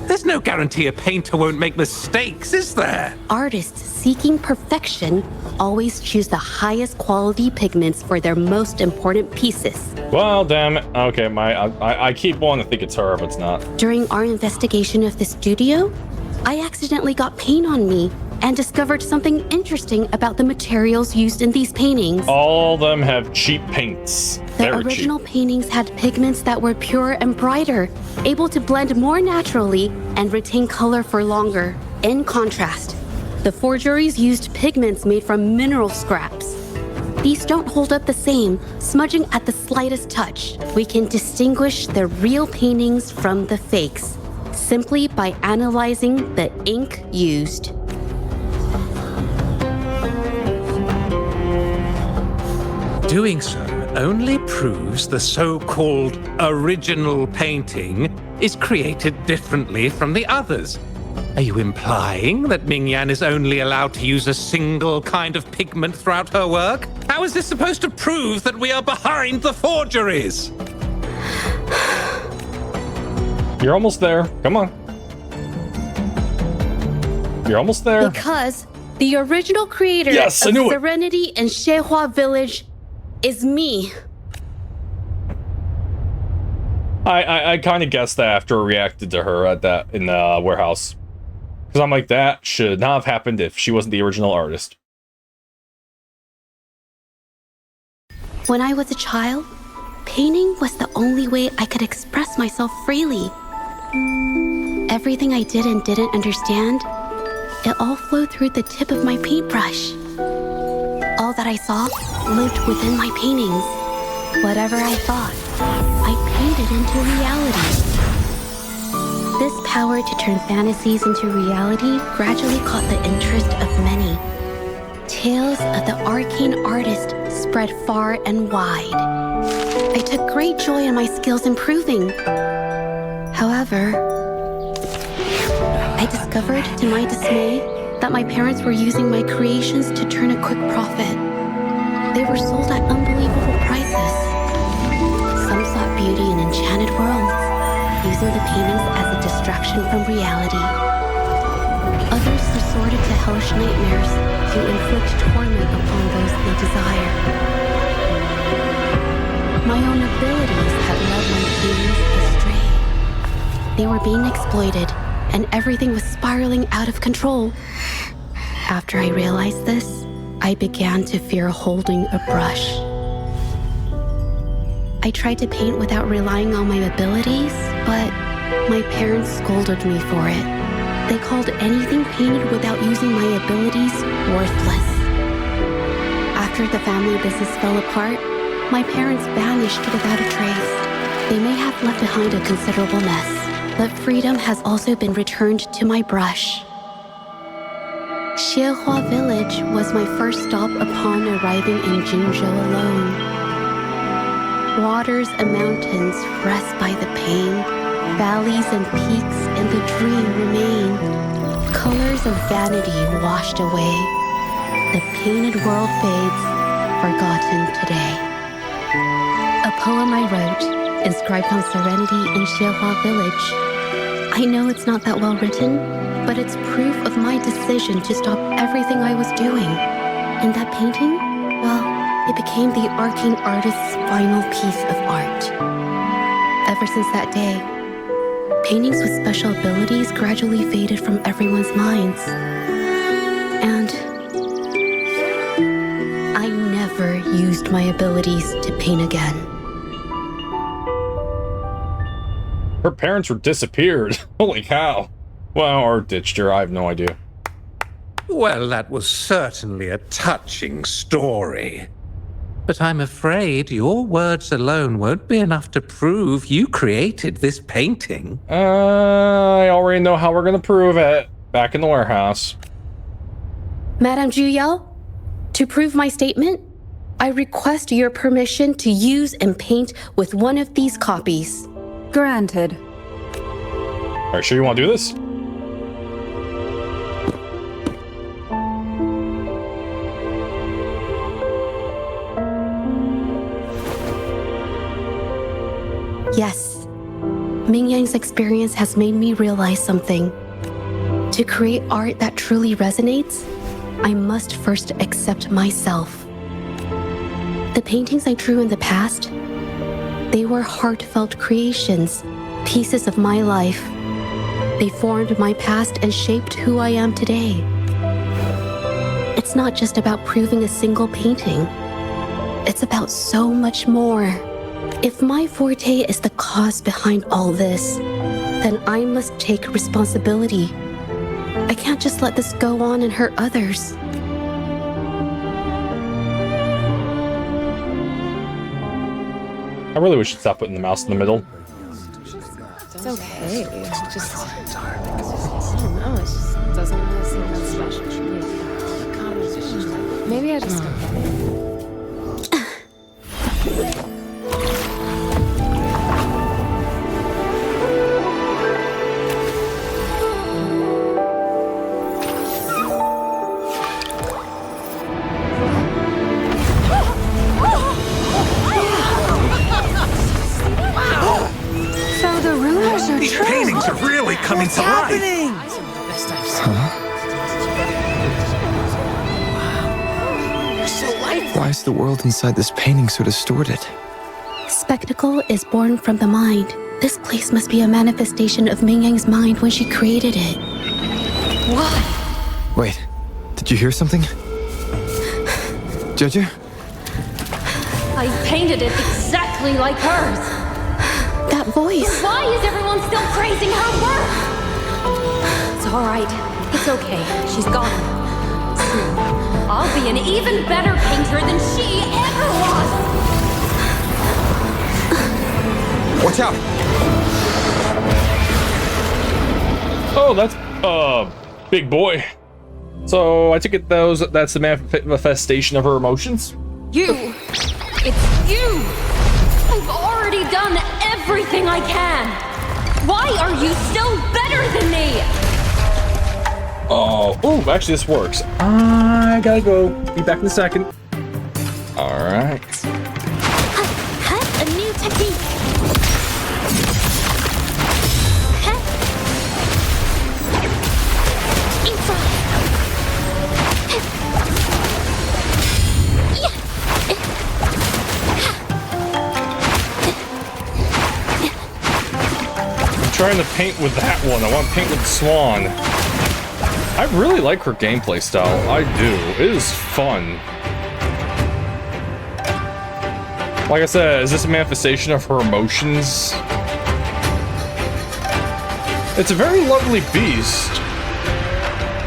There's no guarantee a painter won't make mistakes, is there? Artists seeking perfection always choose the highest quality pigments for their most important pieces. Well, damn it. Okay, I keep wanting to think it's her, but it's not. During our investigation of the studio, I accidentally got paint on me and discovered something interesting about the materials used in these paintings. All of them have cheap paints. The original paintings had pigments that were pure and brighter, able to blend more naturally and retain color for longer. In contrast, the forgeries used pigments made from mineral scraps. These don't hold up the same, smudging at the slightest touch. We can distinguish the real paintings from the fakes, simply by analyzing the ink used. Doing so only proves the so-called original painting is created differently from the others. Are you implying that Ming-Yan is only allowed to use a single kind of pigment throughout her work? How is this supposed to prove that we are behind the forgeries? You're almost there. Come on. You're almost there. Because the original creator of Yes, I knew it. Serenity and Shehua Village is me. I kind of guessed that after I reacted to her at that in the warehouse. Because I'm like, that should not have happened if she wasn't the original artist. When I was a child, painting was the only way I could express myself freely. Everything I did and didn't understand, it all flowed through the tip of my paintbrush. All that I saw lived within my paintings. Whatever I thought, I painted into reality. This power to turn fantasies into reality gradually caught the interest of many. Tales of the arcane artist spread far and wide. I took great joy in my skills improving. However, I discovered, to my dismay, that my parents were using my creations to turn a quick profit. They were sold at unbelievable prices. Some sought beauty in enchanted worlds, using the paintings as a distraction from reality. Others resorted to hellish nightmares to inflict torment upon those they desire. My own abilities had led my paintings astray. They were being exploited, and everything was spiraling out of control. After I realized this, I began to fear holding a brush. I tried to paint without relying on my abilities, but my parents scolded me for it. They called anything painted without using my abilities worthless. After the family business fell apart, my parents vanished without a trace. They may have left behind a considerable mess, but freedom has also been returned to my brush. Shihua Village was my first stop upon arriving in Jinzhou alone. Waters and mountains rest by the pain, valleys and peaks in the dream remain. Colors of vanity washed away. The painted world fades, forgotten today. A poem I wrote, inscribed on Serenity in Shihua Village. I know it's not that well written, but it's proof of my decision to stop everything I was doing. And that painting, well, it became the arcane artist's final piece of art. Ever since that day, paintings with special abilities gradually faded from everyone's minds. And I never used my abilities to paint again. Her parents were disappeared. Holy cow. Well, or ditched her, I have no idea. Well, that was certainly a touching story. But I'm afraid your words alone won't be enough to prove you created this painting. I already know how we're gonna prove it. Back in the warehouse. Madame Juyao, to prove my statement, I request your permission to use and paint with one of these copies. Granted. Are you sure you want to do this? Yes. Ming-Yang's experience has made me realize something. To create art that truly resonates, I must first accept myself. The paintings I drew in the past, they were heartfelt creations, pieces of my life. They formed my past and shaped who I am today. It's not just about proving a single painting. It's about so much more. If my forte is the cause behind all this, then I must take responsibility. I can't just let this go on and hurt others. I really wish you'd stop putting the mouse in the middle. It's okay. It's just, I don't know. It just doesn't really seem that special to me. Maybe I just don't get it. So the rumors are These true. paintings are really coming to life. Why is the world inside this painting so distorted? Spectacle is born from the mind. This place must be a manifestation of Ming Yang's mind when she created it. Why? Wait, did you hear something? Judge? I painted it exactly like hers. That voice. Why is everyone still praising her work? It's all right. It's okay. She's gone. Soon, I'll be an even better painter than she ever was. Watch out! Oh, that's big boy. So I take it that's the manifestation of her emotions. You! It's you! I've already done everything I can! Why are you still better than me? Oh, ooh, actually this works. I gotta go. Be back in a second. Alright. A new technique. I'm trying to paint with that one. I want to paint with the swan. I really like her gameplay style. I do. It is fun. Like I said, is this a manifestation of her emotions? It's a very lovely beast.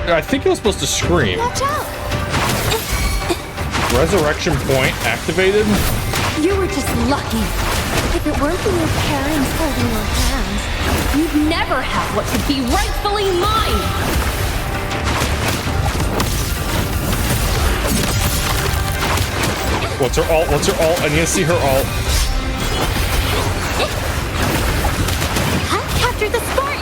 I think it was supposed to scream. Watch out! Resurrection point activated? You were just lucky. If it weren't for your parents holding your hands, you'd never have what should be rightfully mine! What's her alt? What's her alt? I need to see her alt. Capture the spark!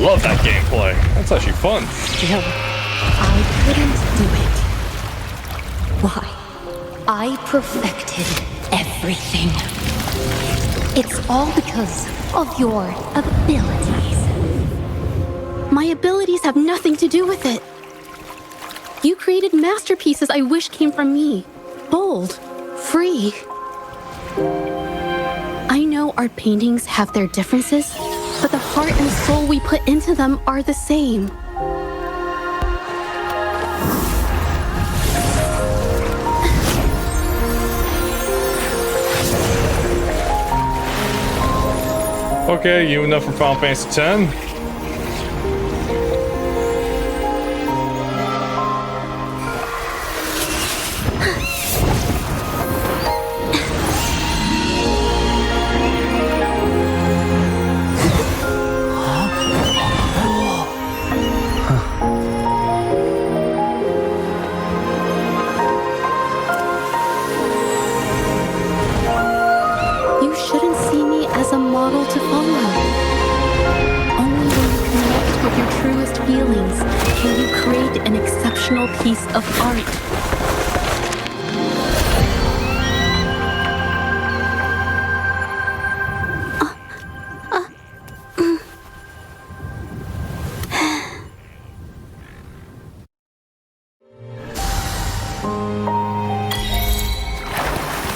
Love that gameplay. That's actually fun. Still, I couldn't do it. Why? I perfected everything. It's all because of your abilities. My abilities have nothing to do with it. You created masterpieces I wish came from me. Bold, free. I know our paintings have their differences, but the heart and soul we put into them are the same. Okay, Yuna from Final Fantasy X. You shouldn't see me as a model to follow. Only when you connect with your truest feelings can you create an exceptional piece of art.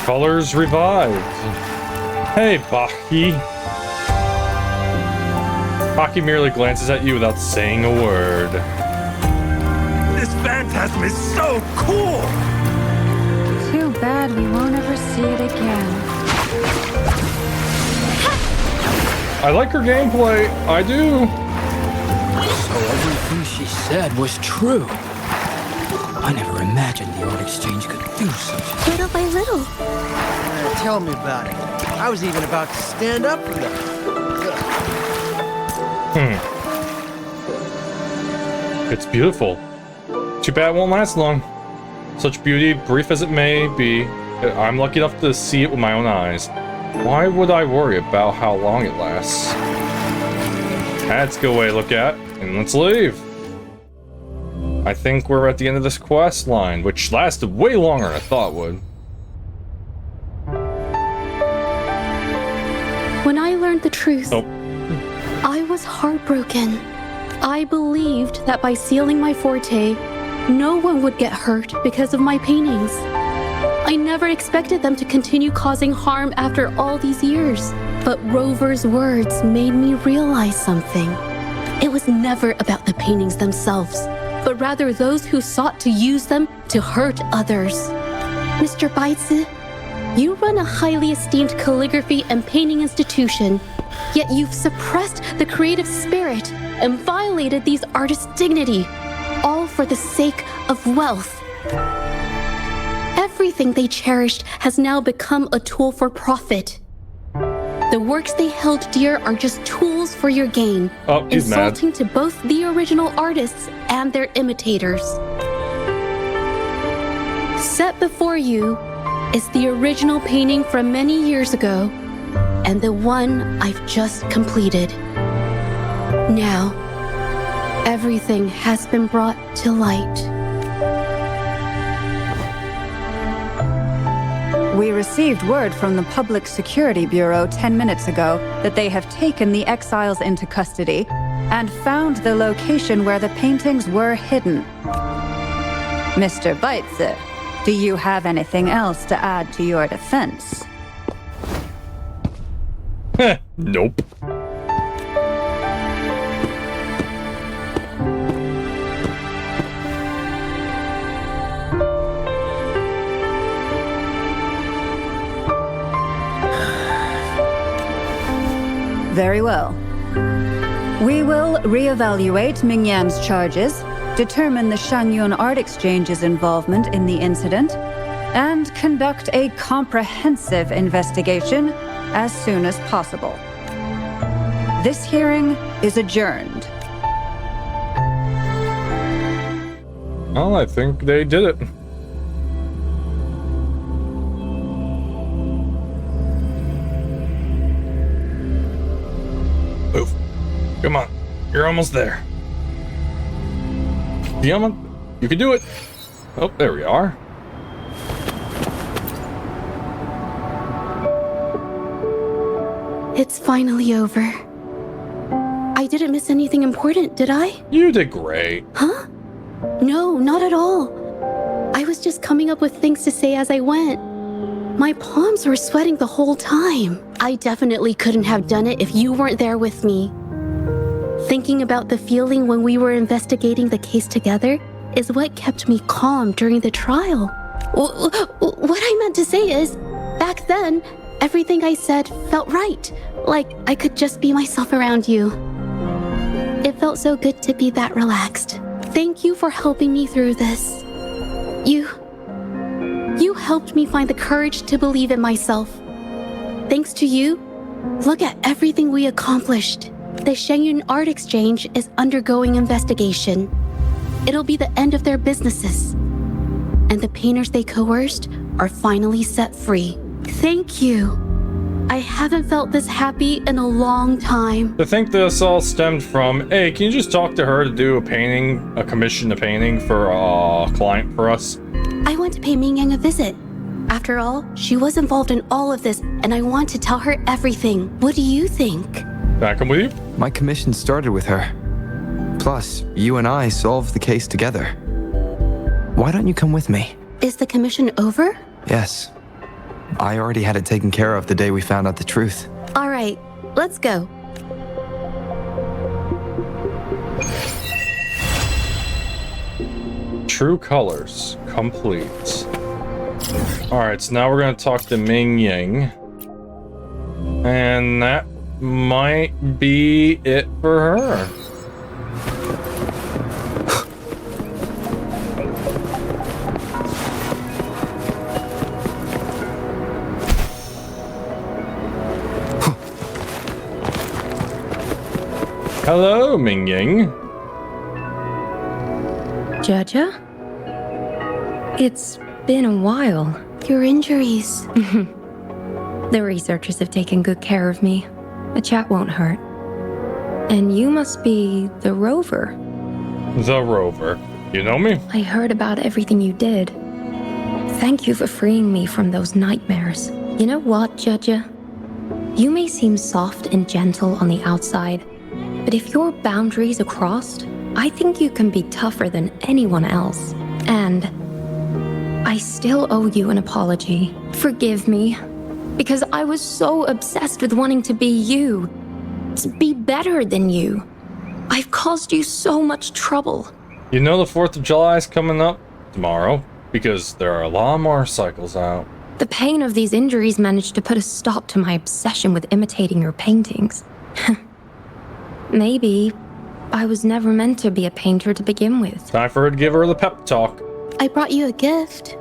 Colors revived. Hey, Baki. Baki merely glances at you without saying a word. This phantasm is so cool! Too bad we won't ever see it again. I like her gameplay. I do. So everything she said was true. I never imagined the art exchange could do such. Little by little. Tell me about it. I was even about to stand up for them. It's beautiful. Too bad it won't last long. Such beauty, brief as it may be, I'm lucky enough to see it with my own eyes. Why would I worry about how long it lasts? That's a good way to look at it. And let's leave. I think we're at the end of this quest line, which lasted way longer than I thought it would. When I learned the truth, I was heartbroken. I believed that by sealing my forte, no one would get hurt because of my paintings. I never expected them to continue causing harm after all these years. But Rover's words made me realize something. It was never about the paintings themselves, but rather those who sought to use them to hurt others. Mr. Baitsu, you run a highly esteemed calligraphy and painting institution, yet you've suppressed the creative spirit and violated these artists' dignity, all for the sake of wealth. Everything they cherished has now become a tool for profit. The works they held dear are just tools for your gain, insulting to both the original artists and their imitators. Set before you is the original painting from many years ago, and the one I've just completed. Now, everything has been brought to light. We received word from the Public Security Bureau 10 minutes ago that they have taken the exiles into custody and found the location where the paintings were hidden. Mr. Baitsu, do you have anything else to add to your defense? Nope. Very well. We will reevaluate Mingyan's charges, determine the Shangyun Art Exchange's involvement in the incident, and conduct a comprehensive investigation as soon as possible. This hearing is adjourned. Well, I think they did it. Move. Come on. You're almost there. Come on. You can do it. Oh, there we are. It's finally over. I didn't miss anything important, did I? You did great. Huh? No, not at all. I was just coming up with things to say as I went. My palms were sweating the whole time. I definitely couldn't have done it if you weren't there with me. Thinking about the feeling when we were investigating the case together is what kept me calm during the trial. What I meant to say is, back then, everything I said felt right. Like I could just be myself around you. It felt so good to be that relaxed. Thank you for helping me through this. You helped me find the courage to believe in myself. Thanks to you, look at everything we accomplished. The Shangyun Art Exchange is undergoing investigation. It'll be the end of their businesses. And the painters they coerced are finally set free. Thank you. I haven't felt this happy in a long time. I think this all stemmed from, hey, can you just talk to her to do a painting, commission a painting for a client for us? I want to pay Mingyang a visit. After all, she was involved in all of this, and I want to tell her everything. What do you think? Can I come with you? My commission started with her. Plus, you and I solved the case together. Why don't you come with me? Is the commission over? Yes. I already had it taken care of the day we found out the truth. All right, let's go. True colors complete. Alright, so now we're gonna talk to Mingyang. And that might be it for her. Hello, Mingying. Judge? It's been a while. Your injuries. The researchers have taken good care of me. A chat won't hurt. And you must be the Rover. The Rover. You know me? I heard about everything you did. Thank you for freeing me from those nightmares. You know what, Judge? You may seem soft and gentle on the outside, but if your boundaries are crossed, I think you can be tougher than anyone else. And I still owe you an apology. Forgive me, because I was so obsessed with wanting to be you, to be better than you. I've caused you so much trouble. You know the 4th of July is coming up tomorrow, because there are a lot more cycles out. The pain of these injuries managed to put a stop to my obsession with imitating your paintings. Maybe I was never meant to be a painter to begin with. Time for her to give her the pep talk. I brought you a gift.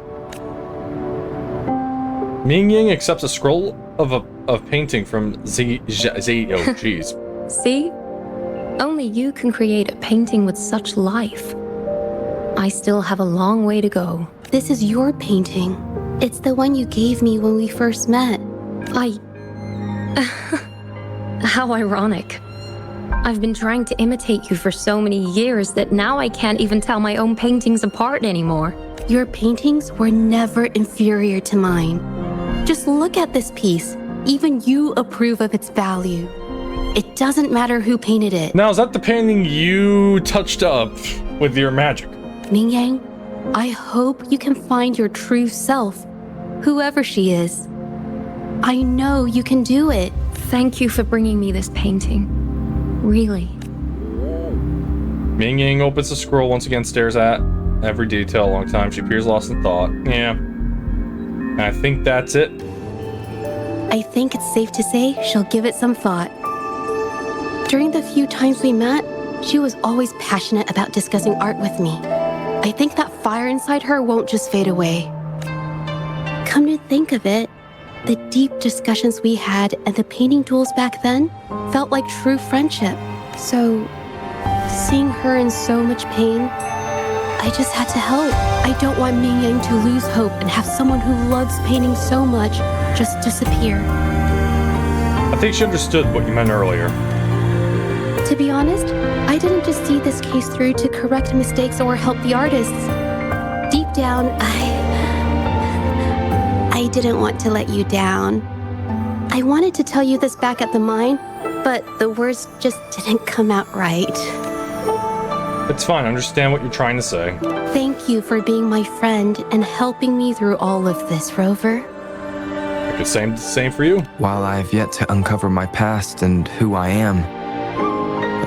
Mingying accepts a scroll of painting from oh jeez. See? Only you can create a painting with such life. I still have a long way to go. This is your painting. It's the one you gave me when we first met. How ironic. I've been trying to imitate you for so many years that now I can't even tell my own paintings apart anymore. Your paintings were never inferior to mine. Just look at this piece. Even you approve of its value. It doesn't matter who painted it. Now, is that the painting you touched up with your magic? Mingyang, I hope you can find your true self, whoever she is. I know you can do it. Thank you for bringing me this painting. Really. Mingying opens the scroll once again, stares at every detail a long time. She appears lost in thought. Yeah. And I think that's it. I think it's safe to say she'll give it some thought. During the few times we met, she was always passionate about discussing art with me. I think that fire inside her won't just fade away. Come to think of it, the deep discussions we had and the painting duels back then felt like true friendship. So, seeing her in so much pain, I just had to help. I don't want Mingyang to lose hope and have someone who loves painting so much just disappear. I think she understood what you meant earlier. To be honest, I didn't just see this case through to correct mistakes or help the artists. Deep down, I didn't want to let you down. I wanted to tell you this back at the mine, but the words just didn't come out right. It's fine, I understand what you're trying to say. Thank you for being my friend and helping me through all of this, Rover. I could say the same for you. While I've yet to uncover my past and who I am,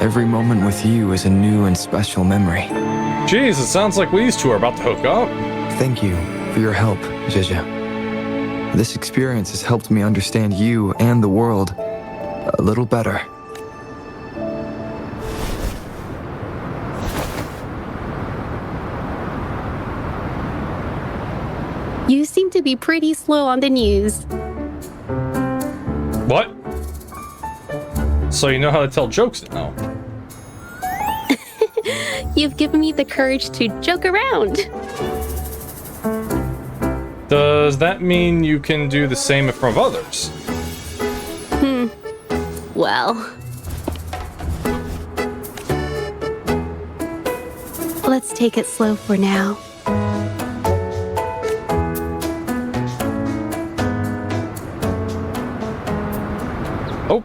every moment with you is a new and special memory. Jeez, it sounds like these two are about to hook up. Thank you for your help, Jia. This experience has helped me understand you and the world a little better. You seem to be pretty slow on the news. What? So you know how to tell jokes now? You've given me the courage to joke around. Does that mean you can do the same in front of others? Well. Let's take it slow for now. Oh.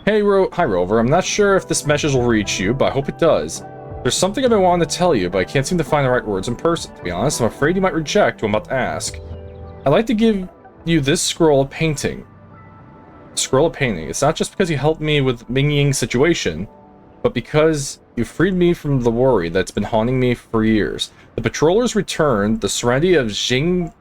Hey, Hi, Rover. I'm not sure if this message will reach you, but I hope it does. There's something I've been wanting to tell you, but I can't seem to find the right words in person. To be honest, I'm afraid you might reject what I'm about to ask. I'd like to give you this scroll of painting. Scroll of painting. It's not just because you helped me with Mingying's situation, but because you freed me from the worry that's been haunting me for years. The patrollers returned the serenity of Xinghua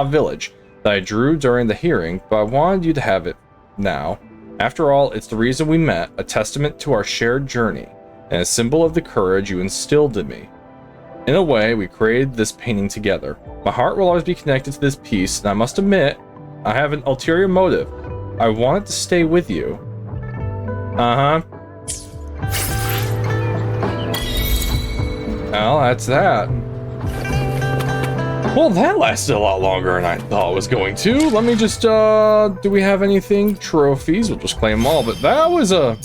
village that I drew during the hearing, but I wanted you to have it now. After all, it's the reason we met, a testament to our shared journey, and a symbol of the courage you instilled in me. In a way, we created this painting together. My heart will always be connected to this piece, and I must admit, I have an ulterior motive. I wanted to stay with you, Uh-huh. Well, that's that. Well, that lasted a lot longer than I thought it was going to. Let me just, do we have anything? Trophies, we'll just claim them all, but that was a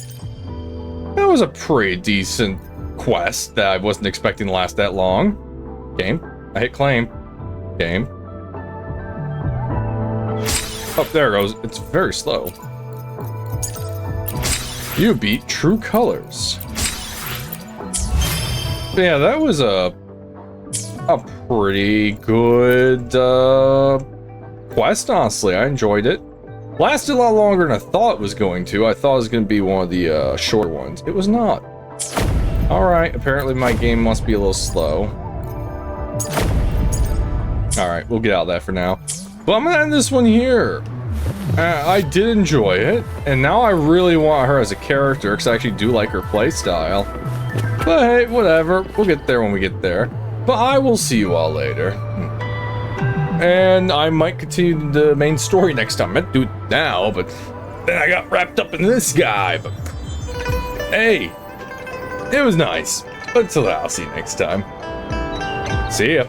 pretty decent quest that I wasn't expecting to last that long. Game. I hit claim. Game. Oh, there it goes. It's very slow. You beat True Colors. But yeah, that was a pretty good quest, honestly. I enjoyed it. Lasted a lot longer than I thought it was going to. I thought it was going to be one of the short ones. It was not. Alright, apparently my game must be a little slow. Alright, we'll get out of that for now. But I'm going to end this one here. I did enjoy it, and now I really want her as a character, because I actually do like her playstyle. But hey, whatever. We'll get there when we get there. But I will see you all later. And I might continue the main story next time. I might do it now, but then I got wrapped up in this guy. But hey, it was nice. Until then, I'll see you next time. See ya.